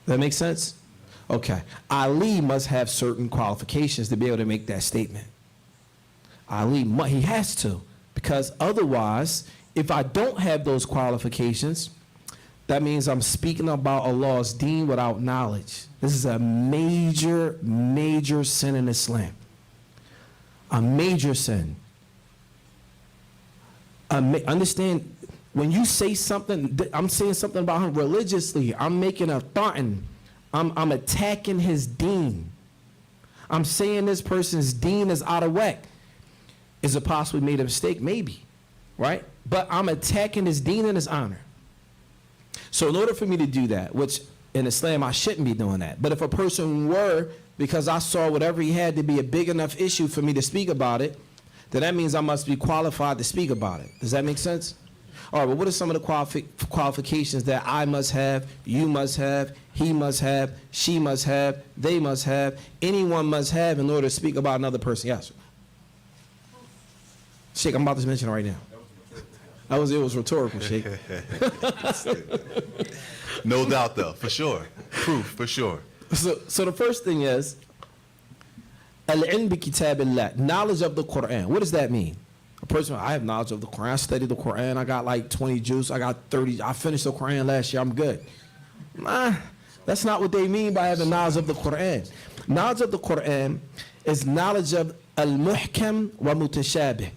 That make sense? Okay. Ali must have certain qualifications to be able to make that statement. He has to, because otherwise, if I don't have those qualifications, that means I'm speaking about Allah's deen without knowledge. This is a major, major sin in Islam. A major sin. Understand, when you say something, I'm saying something about him religiously. I'm making a thought. I'm attacking his deen. I'm saying this person's deen is out of whack. Is it possible he made a mistake? Maybe, right? But I'm attacking his deen and his honor. So in order for me to do that, which in Islam I shouldn't be doing that, but if a person were, because I saw whatever he had to be a big enough issue for me to speak about it, then that means I must be qualified to speak about it. Does that make sense? All right, well, what are some of the qualifications that I must have, you must have, he must have, she must have, they must have, anyone must have in order to speak about another person? Yes. Sheikh, I'm about to mention it right now. It was rhetorical, Sheikh. No doubt, though, for sure. Proof, for sure. So the first thing is, al-ilm bi kitabillah, knowledge of the Quran. What does that mean? A person, I have knowledge of the Quran. I studied the Quran. I got like 20 juz. I got 30. I finished the Quran last year. I'm good. Nah, that's not what they mean by having knowledge of the Quran. Knowledge of the Quran is knowledge of al-muhkam wa mutashabih.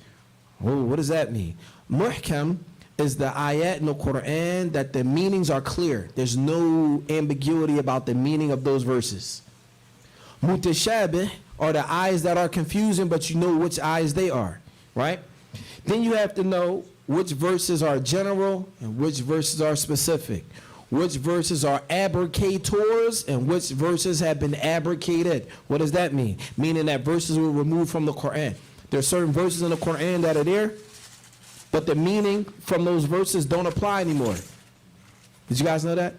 Oh, what does that mean? Muhkam is the ayat in the Quran that the meanings are clear. There's no ambiguity about the meaning of those verses. Mutashabih are the ayahs that are confusing, but you know which ayahs they are, right? Then you have to know which verses are general and which verses are specific. Which verses are abrogators and which verses have been abrogated. What does that mean? Meaning that verses were removed from the Quran. There are certain verses in the Quran that are there, but the meaning from those verses don't apply anymore. Did you guys know that?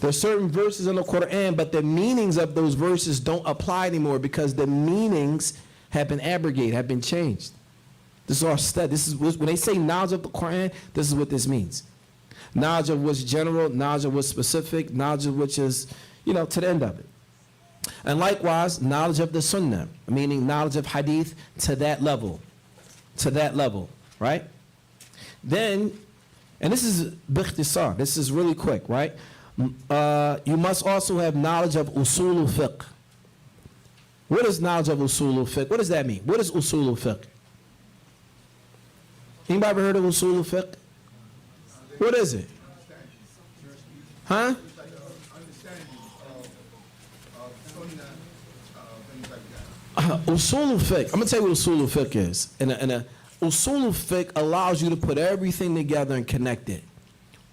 There are certain verses in the Quran, but the meanings of those verses don't apply anymore because the meanings have been abrogated, have been changed. This is our study. This is when they say knowledge of the Quran, this is what this means. Knowledge of what's general, knowledge of what's specific, knowledge of which is, to the end of it. And likewise, knowledge of the Sunnah, meaning knowledge of Hadith to that level, right? Then, and this is bikhtisar, this is really quick, right? You must also have knowledge of usul al-fiqh. What is knowledge of usul al-fiqh? What does that mean? What is usul al-fiqh? Anybody ever heard of usul al-fiqh? What is it? Huh? Usul al-fiqh. I'm gonna tell you what usul al-fiqh is. And usul al-fiqh allows you to put everything together and connect it.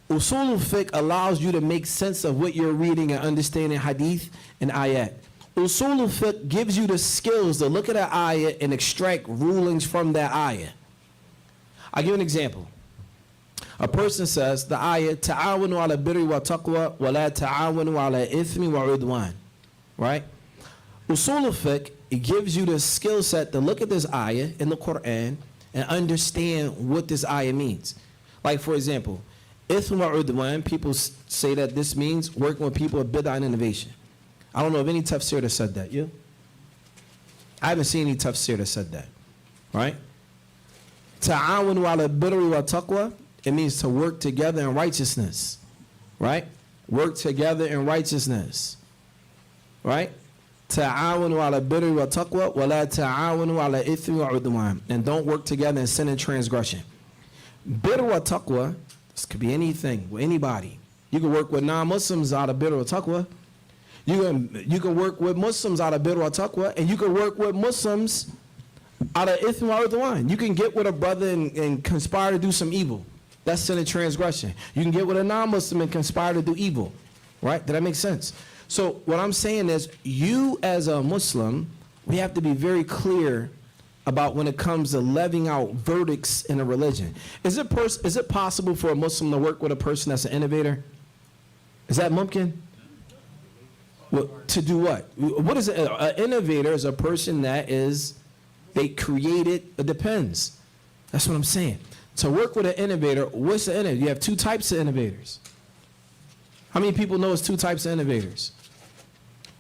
Usul al-fiqh allows you to make sense of what you're reading and understanding hadith and ayat. Usul al-fiqh gives you the skills to look at an ayat and extract rulings from that ayat. I'll give you an example. A person says the ayat ta'awanu ala birri wa taqwa wa la ta'awanu ala ithmi wa udwan. Right? Usul al-fiqh, it gives you the skill set to look at this ayah in the Quran and understand what this ayah means. Like, for example, ithmi wa udwan, people say that this means working with people of bid'ah and innovation. I don't know of any tafsir that said that. You? I haven't seen any tafsir that said that. Right? Ta'awanu ala birri wa taqwa, it means to work together in righteousness. Right? Work together in righteousness. Right? Ta'awanu ala birri wa taqwa wa la ta'awanu ala ithmi wa udwan. And don't work together in sin and transgression. Birri wa taqwa, this could be anything, with anybody. You can work with non-Muslims out of birri wa taqwa. You can work with Muslims out of birri wa taqwa, and you can work with Muslims out of ithmi wa udwan. You can get with a brother and conspire to do some evil. That's sin and transgression. You can get with a non-Muslim and conspire to do evil. Right? Did that make sense? So what I'm saying is, you as a Muslim, we have to be very clear about when it comes to levying out verdicts in a religion. Is it possible for a Muslim to work with a person that's an innovator? Is that mumkin? Well, to do what? What is it? An innovator is a person that is, they created, it depends. That's what I'm saying. To work with an innovator, what's the innovator? You have two types of innovators. How many people know it's two types of innovators?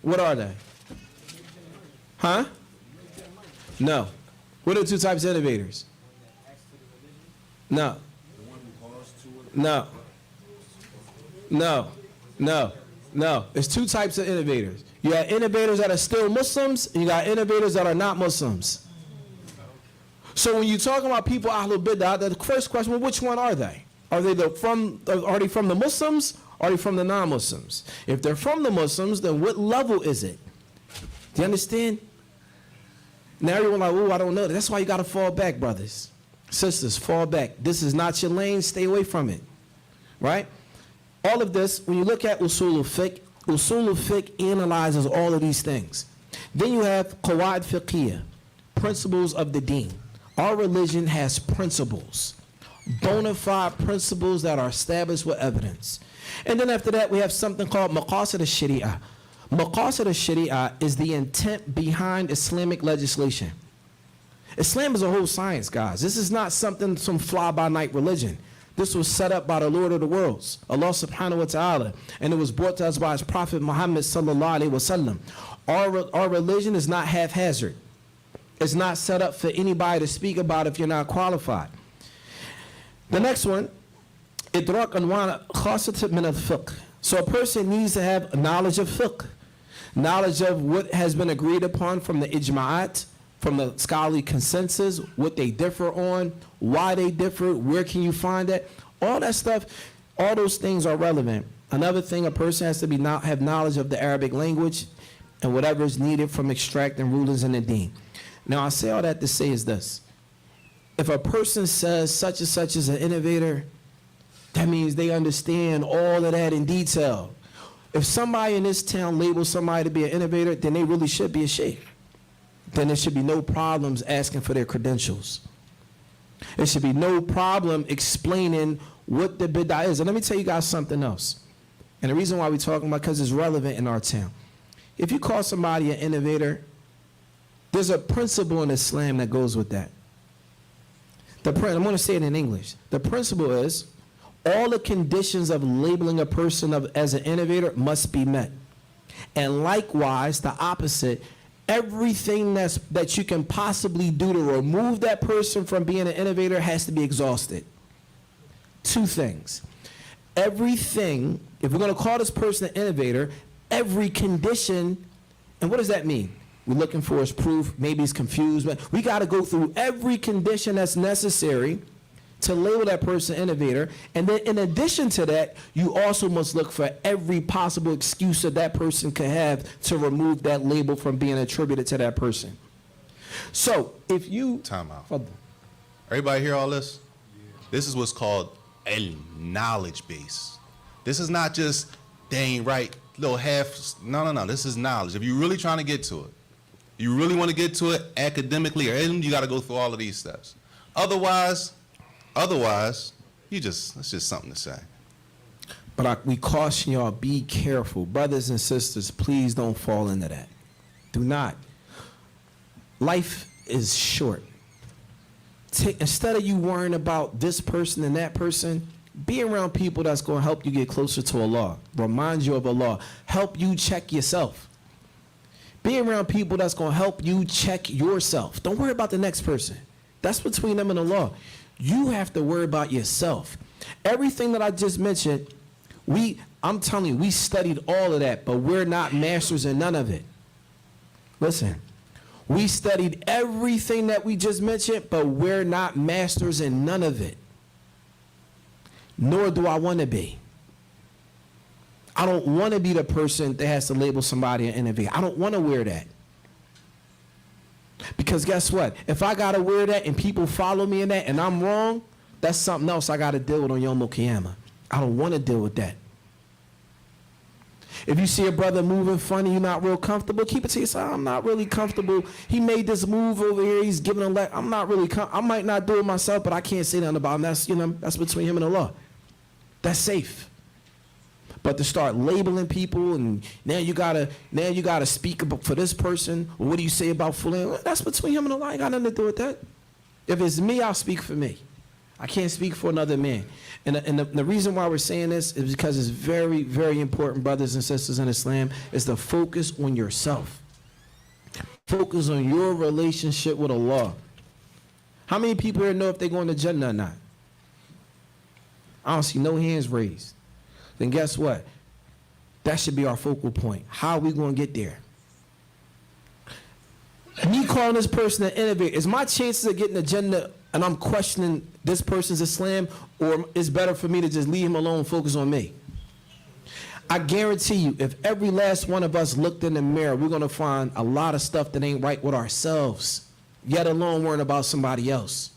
What are they? Huh? No. What are two types of innovators? No. No. No. No. No. There's two types of innovators. You got innovators that are still Muslims, and you got innovators that are not Muslims. So when you're talking about people Ahlul Bid'ah, the first question, well, which one are they? Are they from the Muslims? Or are they from the non-Muslims? If they're from the Muslims, then what level is it? Do you understand? Now everyone like, oh, I don't know. That's why you got to fall back, brothers. Sisters, fall back. This is not your lane. Stay away from it. Right? All of this, when you look at usul al-fiqh analyzes all of these things. Then you have qawaid fiqhiyah, principles of the deen. Our religion has principles, bona fide principles that are established with evidence. And then after that, we have something called maqasid al-sharia. Maqasid al-sharia is the intent behind Islamic legislation. Islam is a whole science, guys. This is not some fly-by-night religion. This was set up by the Lord of the worlds, Allah subhanahu wa ta'ala, and it was brought to us by his Prophet Muhammad sallallahu alaihi wasallam. Our religion is not haphazard. It's not set up for anybody to speak about if you're not qualified. The next one, idrak anwan khasat min al-fiqh. So a person needs to have knowledge of fiqh, knowledge of what has been agreed upon from the ijma'at, from the scholarly consensus, what they differ on, why they differ, where can you find that? All that stuff, all those things are relevant. Another thing, a person has to have knowledge of the Arabic language and whatever is needed from extracting rulings in the deen. Now I say all that to say is this. If a person says such and such is an innovator, that means they understand all of that in detail. If somebody in this town labels somebody to be an innovator, then they really should be a sheikh. Then there should be no problems asking for their credentials. There should be no problem explaining what the bid'ah is. And let me tell you guys something else. And the reason why we're talking about, because it's relevant in our town. If you call somebody an innovator, there's a principle in Islam that goes with that. I'm going to say it in English. The principle is, all the conditions of labeling a person as an innovator must be met. And likewise, the opposite, everything that you can possibly do to remove that person from being an innovator has to be exhausted. Two things. Everything, if we're going to call this person an innovator, every condition, and what does that mean? We're looking for his proof, maybe he's confused, but we got to go through every condition that's necessary to label that person innovator. And then in addition to that, you also must look for every possible excuse that that person could have to remove that label from being attributed to that person. So if you... Time out. Fadl. Everybody hear all this? This is what's called knowledge base. This is not just dang right, little half. No. This is knowledge. If you're really trying to get to it, you really want to get to it academically or you got to go through all of these steps. Otherwise, it's just something to say. But we caution y'all, be careful. Brothers and sisters, please don't fall into that. Do not. Life is short. Instead of you worrying about this person and that person, be around people that's going to help you get closer to Allah, remind you of Allah, help you check yourself. Be around people that's going to help you check yourself. Don't worry about the next person. That's between them and Allah. You have to worry about yourself. Everything that I just mentioned, I'm telling you, we studied all of that, but we're not masters in none of it. Listen. We studied everything that we just mentioned, but we're not masters in none of it. Nor do I want to be. I don't want to be the person that has to label somebody an innovator. I don't want to wear that. Because guess what? If I got to wear that and people follow me in that and I'm wrong, that's something else I got to deal with on Yom Kippur. I don't want to deal with that. If you see a brother moving funny, you're not real comfortable, keep it to yourself. I'm not really comfortable. He made this move over here. He's giving a leg. I'm not really I might not do it myself, but I can't say nothing about him. That's between him and Allah. That's safe. But to start labeling people and now you gotta speak for this person, or what do you say about Fulan? That's between him and Allah. I ain't got nothing to do with that. If it's me, I'll speak for me. I can't speak for another man. And the reason why we're saying this is because it's very, very important, brothers and sisters in Islam, is to focus on yourself. Focus on your relationship with Allah. How many people here know if they're going to Jannah or not? I don't see no hands raised. Then guess what? That should be our focal point. How are we going to get there? Me calling this person an innovator, is my chances of getting to Jannah and I'm questioning this person's Islam, or it's better for me to just leave him alone and focus on me? I guarantee you, if every last one of us looked in the mirror, we're going to find a lot of stuff that ain't right with ourselves, yet alone worrying about somebody else.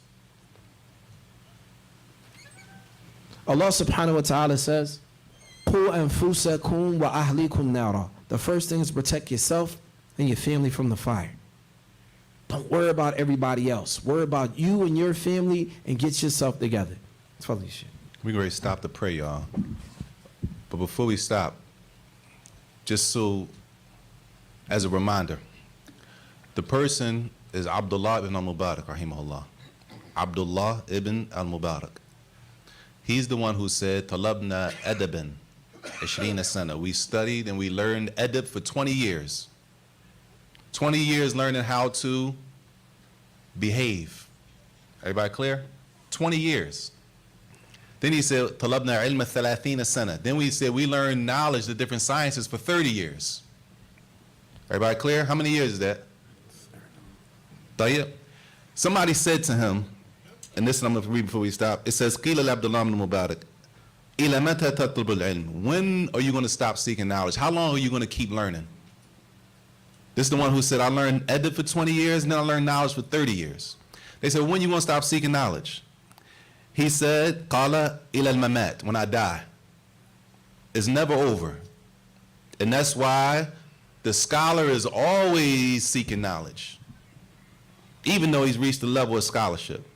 Allah subhanahu wa ta'ala says, "Qu anfusakum wa ahlikum nara." The first thing is protect yourself and your family from the fire. Don't worry about everybody else. Worry about you and your family and get yourself together. That's all this shit. We're ready to stop to pray, y'all. But before we stop, just so as a reminder, the person is Abdullah ibn al-Mubarak, rahimahullah. Abdullah ibn al-Mubarak. He's the one who said, "Talabna adaban, 20 sana." We studied and we learned adab for 20 years. 20 years learning how to behave. Everybody clear? 20 years. Then he said, "Talabna ilma 30 sana." Then we said we learned knowledge, the different sciences, for 30 years. Everybody clear? How many years is that? 30. Somebody said to him, and this I'm going to read before we stop. It says, "Qila Abdullah ibn Mubarak, ila mata tatlub al-ilm." When are you going to stop seeking knowledge? How long are you going to keep learning? This is the one who said, "I learned edit for 20 years, and then I learned knowledge for 30 years." They said, "When you going to stop seeking knowledge?" He said, "Qala ila al-mamat," when I die. It's never over. And that's why the scholar is always seeking knowledge, even though he's reached the level of scholarship.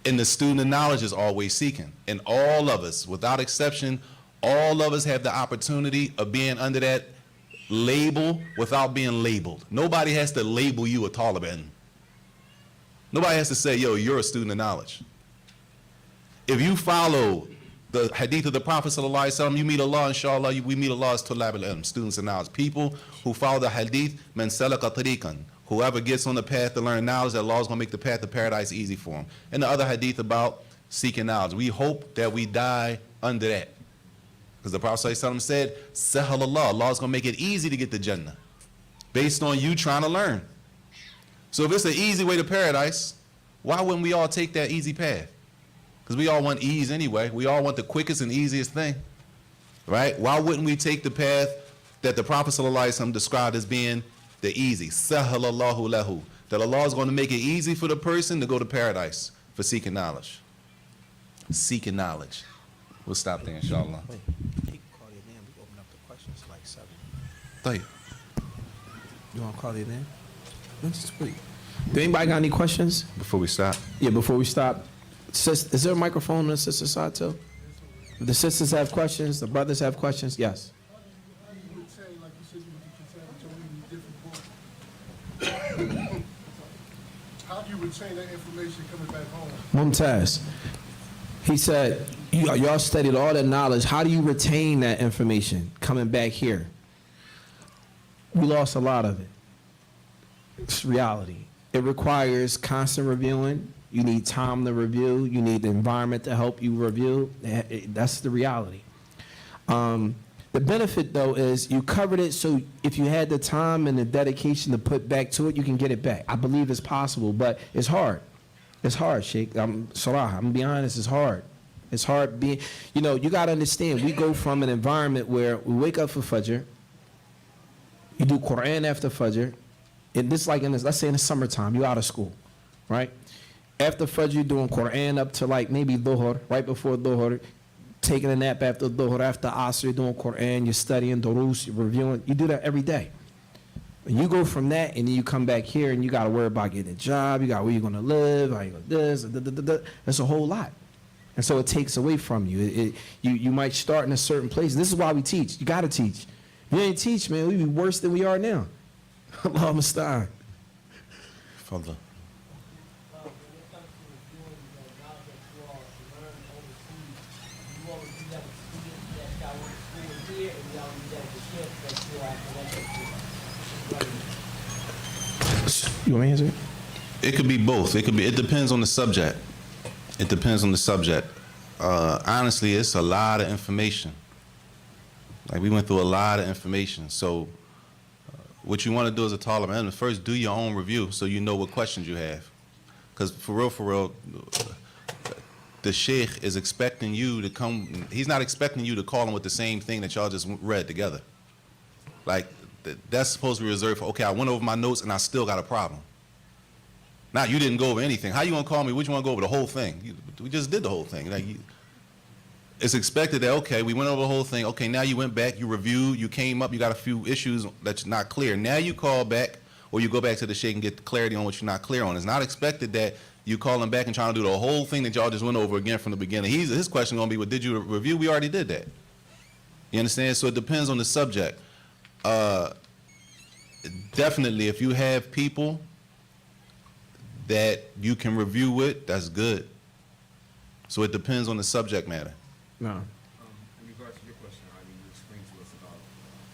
And the student of knowledge is always seeking. And all of us, without exception, all of us have the opportunity of being under that label without being labeled. Nobody has to label you a Taliban. Nobody has to say, "Yo, you're a student of knowledge." If you follow the hadith of the Prophet sallallahu alaihi wasallam, you meet Allah, inshallah, we meet Allah as tulab al-ilm, students of knowledge. People who follow the hadith, man salaka tariqan, whoever gets on the path to learn knowledge, that Allah is going to make the path to paradise easy for him. And the other hadith about seeking knowledge. We hope that we die under that. Because the Prophet ﷺ said, "Sahal Allah," Allah is going to make it easy to get to Jannah based on you trying to learn. So if it's an easy way to paradise, Why wouldn't we all take that easy path? Because we all want ease anyway. We all want the quickest and easiest thing, right? Why wouldn't we take the path that the Prophet ﷺ described as being the easy? Sahalallahu lahu. That Allah is going to make it easy for the person to go to paradise for seeking knowledge. Seeking knowledge. We'll stop there, inshallah. Wait, he can call your name. We open up the questions like 7. Tayyib. You want to call your name? Let's just wait. Do anybody got any questions? Before we stop. Yeah, before we stop. Sis, is there a microphone on the sister side too? If the sisters have questions, the brothers have questions, yes. You would say, like you said, you were reading different books. How do you retain that information coming back home? Mumtaz, he said, y'all studied all that knowledge. How do you retain that information coming back here? We lost a lot of it. It's reality. It requires constant reviewing. You need time to review. You need the environment to help you review. That's the reality. The benefit, though, is you covered it, so if you had the time and the dedication to put back to it, you can get it back. I believe it's possible, but it's hard. It's hard, Sheikh. Salah, I'm going to be honest, it's hard. It's hard being, you got to understand, we go from an environment where we wake up for Fajr, you do Quran after Fajr, and this like let's say in the summertime, you're out of school, right? After Fajr, you're doing Quran up to like maybe Dhuhr, right before Dhuhr, taking a nap after Dhuhr, after Asr, you're doing Quran, you're studying Durus, you're reviewing, you do that every day. And you go from that, and then you come back here, and you got to worry about getting a job, you got where you're going to live, how you going to this, that's a whole lot. And so it takes away from you. You might start in a certain place. This is why we teach. You got to teach. If you ain't teach, man, we'd be worse than we are now. Allah musta'an. Fadla. When it comes to reviewing the knowledge that you all learn overseas, you always do that with students that got went to school here, and you always do that with kids that you are connected to. You want me to answer it? It could be both. It depends on the subject. It depends on the subject. Honestly, it's a lot of information. Like, we went through a lot of information. So what you want to do as a talib ilm, first do your own review so you know what questions you have. Because for real, the sheikh is expecting you to come, he's not expecting you to call him with the same thing that y'all just read together. Like, that's supposed to be reserved for, okay, I went over my notes and I still got a problem. Now, you didn't go over anything. How you going to call me? What you want to go over? The whole thing? We just did the whole thing. Like, it's expected that, okay, we went over the whole thing. Okay, now you went back, you reviewed, you came up, you got a few issues that's not clear. Now you call back, or you go back to the sheikh and get clarity on what you're not clear on. It's not expected that you call him back and trying to do the whole thing that y'all just went over again from the beginning. His question going to be, well, did you review? We already did that. You understand? So it depends on the subject. Definitely, if you have people that you can review with, that's good. So it depends on the subject matter. No. In regards to your question, I mean, you explained to us about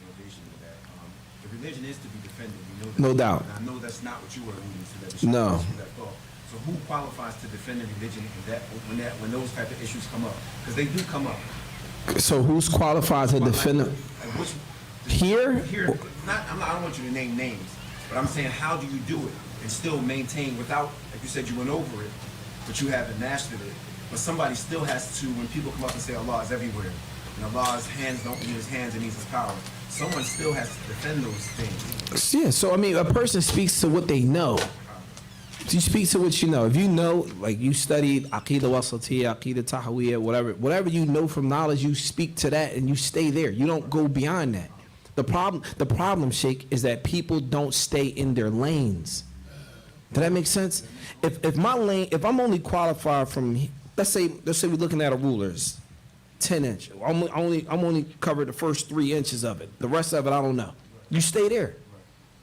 innovation and that the religion is to be defended. We know that. No doubt. And I know that's not what you were alluding to. That No. That thought. So who qualifies to defend the religion when those type of issues come up? Because they do come up. So who's qualified to defend them? Here? Here, I don't want you to name names, but I'm saying, how do you do it and still maintain without, like you said, you went over it, but you haven't mastered it. But somebody still has to, when people come up and say Allah is everywhere, and Allah's hands don't need his hands, it needs his power, someone still has to defend those things. Yeah, so I mean, a person speaks to what they know. You speak to what you know. If you know, like you studied Aqidah Wasatiyya, Aqidah Tahawiyya, whatever you know from knowledge, you speak to that and you stay there. You don't go beyond that. The problem, Sheikh, is that people don't stay in their lanes. Does that make sense? If my lane, if I'm only qualified from, let's say we're looking at a ruler, it's 10 inch. I'm only covered the first 3 inches of it. The rest of it, I don't know. You stay there.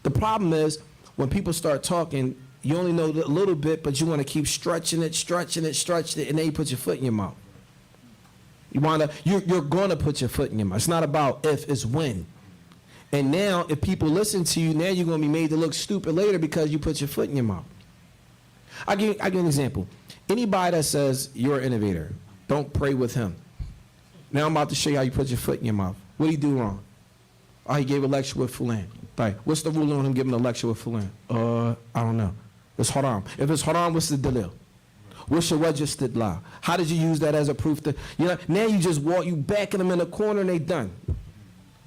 The problem is when people start talking, you only know a little bit, but you want to keep stretching it, and then you put your foot in your mouth. You're going to put your foot in your mouth. It's not about if, it's when. And now, if people listen to you, now you're going to be made to look stupid later because you put your foot in your mouth. I'll give you an example. Anybody that says you're an innovator, don't pray with him. Now I'm about to show you how you put your foot in your mouth. What did he do wrong? Oh, he gave a lecture with Fulan. Right. What's the ruling on him giving a lecture with Fulan? I don't know. It's haram. If it's haram, what's the dalil? What's your wajh istidlal? How did you use that as a proof to, now you just walk, you backing them in the corner and they done.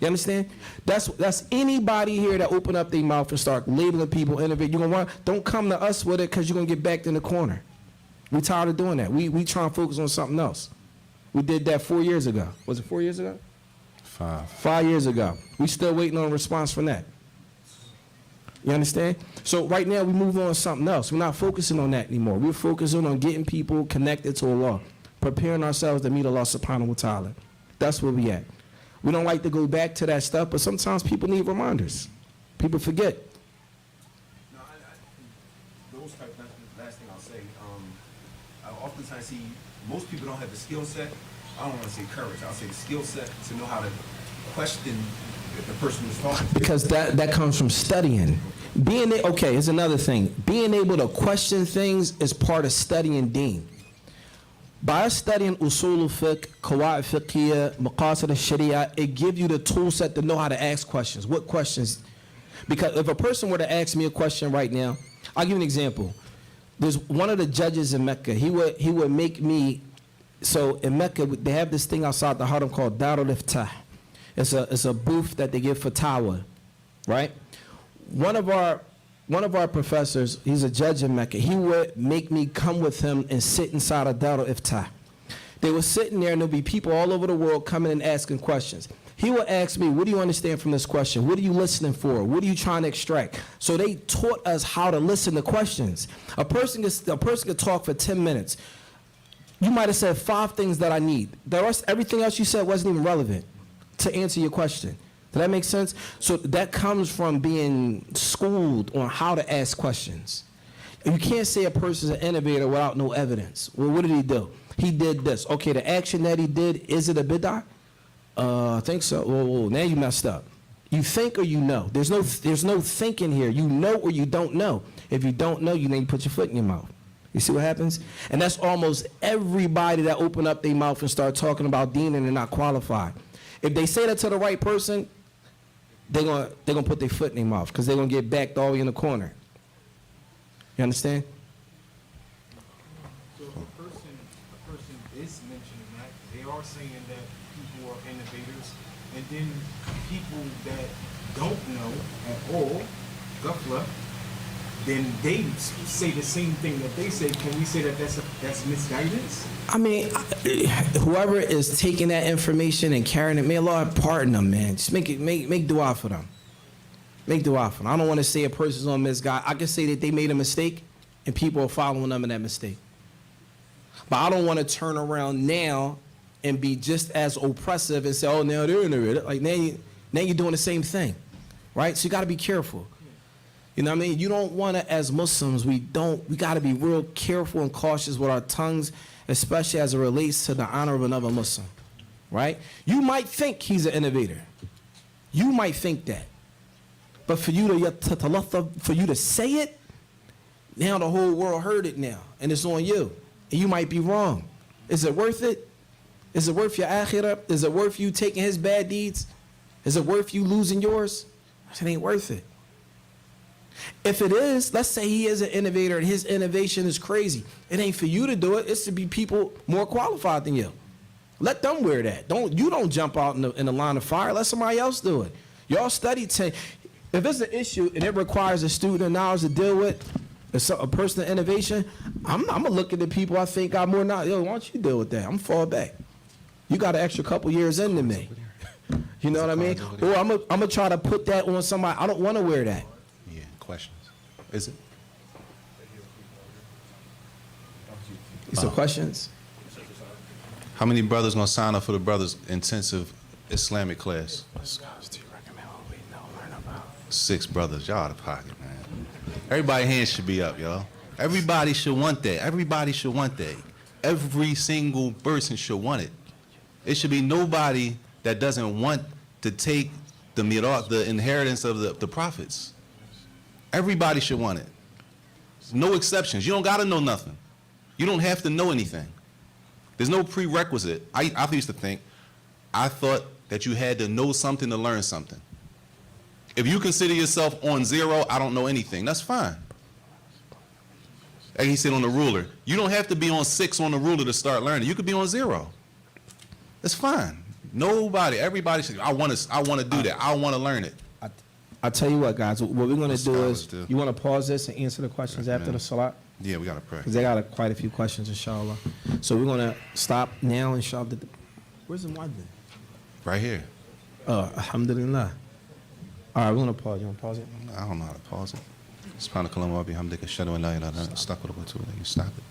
You understand? That's anybody here that open up their mouth and start labeling people, innovate. You're gonna don't come to us with it because you're gonna get backed in the corner. We tired of doing that. We try and focus on something else. We did that 4 years ago. Was it 4 years ago? 5. 5 years ago. We still waiting on a response from that. You understand? So right now we move on to something else. We're not focusing on that anymore. We're focusing on getting people connected to Allah, preparing ourselves to meet Allah subhanahu wa ta'ala. That's where we at. We don't like to go back to that stuff, but sometimes people need reminders. People forget. No, those type, that's the last thing I'll say. I oftentimes see most people don't have the skill set. I don't want to say courage. I'll say the skill set to know how to question the person who's talking to. Because that comes from studying. Here's another thing. Being able to question things is part of studying deen. By studying usul al-fiqh, qawaid fiqhiyya, maqasid al-sharia, it gives you the tool set to know how to ask questions. What questions? Because if a person were to ask me a question right now, I'll give you an example. There's one of the judges in Mecca. He would make me. So in Mecca, they have this thing outside the haram called Dar al-Iftah. It's a booth that they give fatwa, right? One of our professors, he's a judge in Mecca. He would make me come with him and sit inside a Dar al-Iftah. They were sitting there, and there'll be people all over the world coming and asking questions. He would ask me, what do you understand from this question? What are you listening for? What are you trying to extract? So they taught us how to listen to questions. A person could talk for 10 minutes. You might have said 5 things that I need. Everything else you said wasn't even relevant to answer your question. Does that make sense? So that comes from being schooled on how to ask questions. You can't say a person's an innovator without no evidence. Well, what did he do? He did this. Okay, the action that he did, is it a bid'ah? I think so. Whoa, now you messed up. You think or you know. There's no thinking here. You know or you don't know. If you don't know, you need to put your foot in your mouth. You see what happens? And that's almost everybody that open up their mouth and start talking about deen and they're not qualified. If they say that to the right person, they're gonna put their foot in their mouth because they're gonna get backed all the way in the corner. You understand? So if a person is mentioning that, they are saying that people are innovators, and then people that don't know at all, ghafla, then they say the same thing that they say. Can we say that that's misguidance? I mean, whoever is taking that information and carrying it, may Allah pardon them, man. Just make dua for them. Make dua for them. I don't want to say a person's on misguide. I can say that they made a mistake and people are following them in that mistake. But I don't want to turn around now and be just as oppressive and say, oh, now they're innovative. Like now you're doing the same thing, right? So you got to be careful. You know what I mean? You don't want to, as Muslims, we got to be real careful and cautious with our tongues, especially as it relates to the honor of another Muslim, right? You might think he's an innovator. You might think that. But for you to say it, now the whole world heard it now, and it's on you. And you might be wrong. Is it worth it? Is it worth your akhirah? Is it worth you taking his bad deeds? Is it worth you losing yours? It ain't worth it. If it is, let's say he is an innovator and his innovation is crazy. It ain't for you to do it. It's to be people more qualified than you. Let them wear that. You don't jump out in the line of fire. Let somebody else do it. Y'all study. If it's an issue and it requires a student of knowledge to deal with, a person of innovation, I'm going to look at the people I think got more knowledge. Yo, why don't you deal with that? I'm going to fall back. You got an extra couple years into me. You know what I mean? Or I'm going to try to put that on somebody. I don't want to wear that. Yeah, questions. Is it? So questions? How many brothers gonna sign up for the brothers intensive Islamic class? 6 brothers. Y'all out of pocket, man. Everybody's hands should be up, y'all. Everybody should want that. Everybody should want that. Every single person should want it. It should be nobody that doesn't want to take the mirat, the inheritance of the prophets. Everybody should want it. No exceptions. You don't got to know nothing. You don't have to know anything. There's no prerequisite. I used to think, I thought that you had to know something to learn something. If you consider yourself on 0, I don't know anything, that's fine. Like he said on the ruler. You don't have to be on 6 on the ruler to start learning. You could be on 0. It's fine. Everybody should. I want to do that. I want to learn it. I'll tell you what, guys. What we're going to do Scholars is, do. you want to pause this and answer the questions after the salat? Yeah, we gotta pray. Because they got quite a few questions, inshallah. So we're going to stop now, inshallah. Where's the muaddin? Right here. Alhamdulillah. All right, we're going to pause. You want to pause it? I don't know how to pause it. Subhanakallahumma wa bihamdika ashhadu an la ilaha illa anta astaghfiruka wa atubu ilayk. You stop it.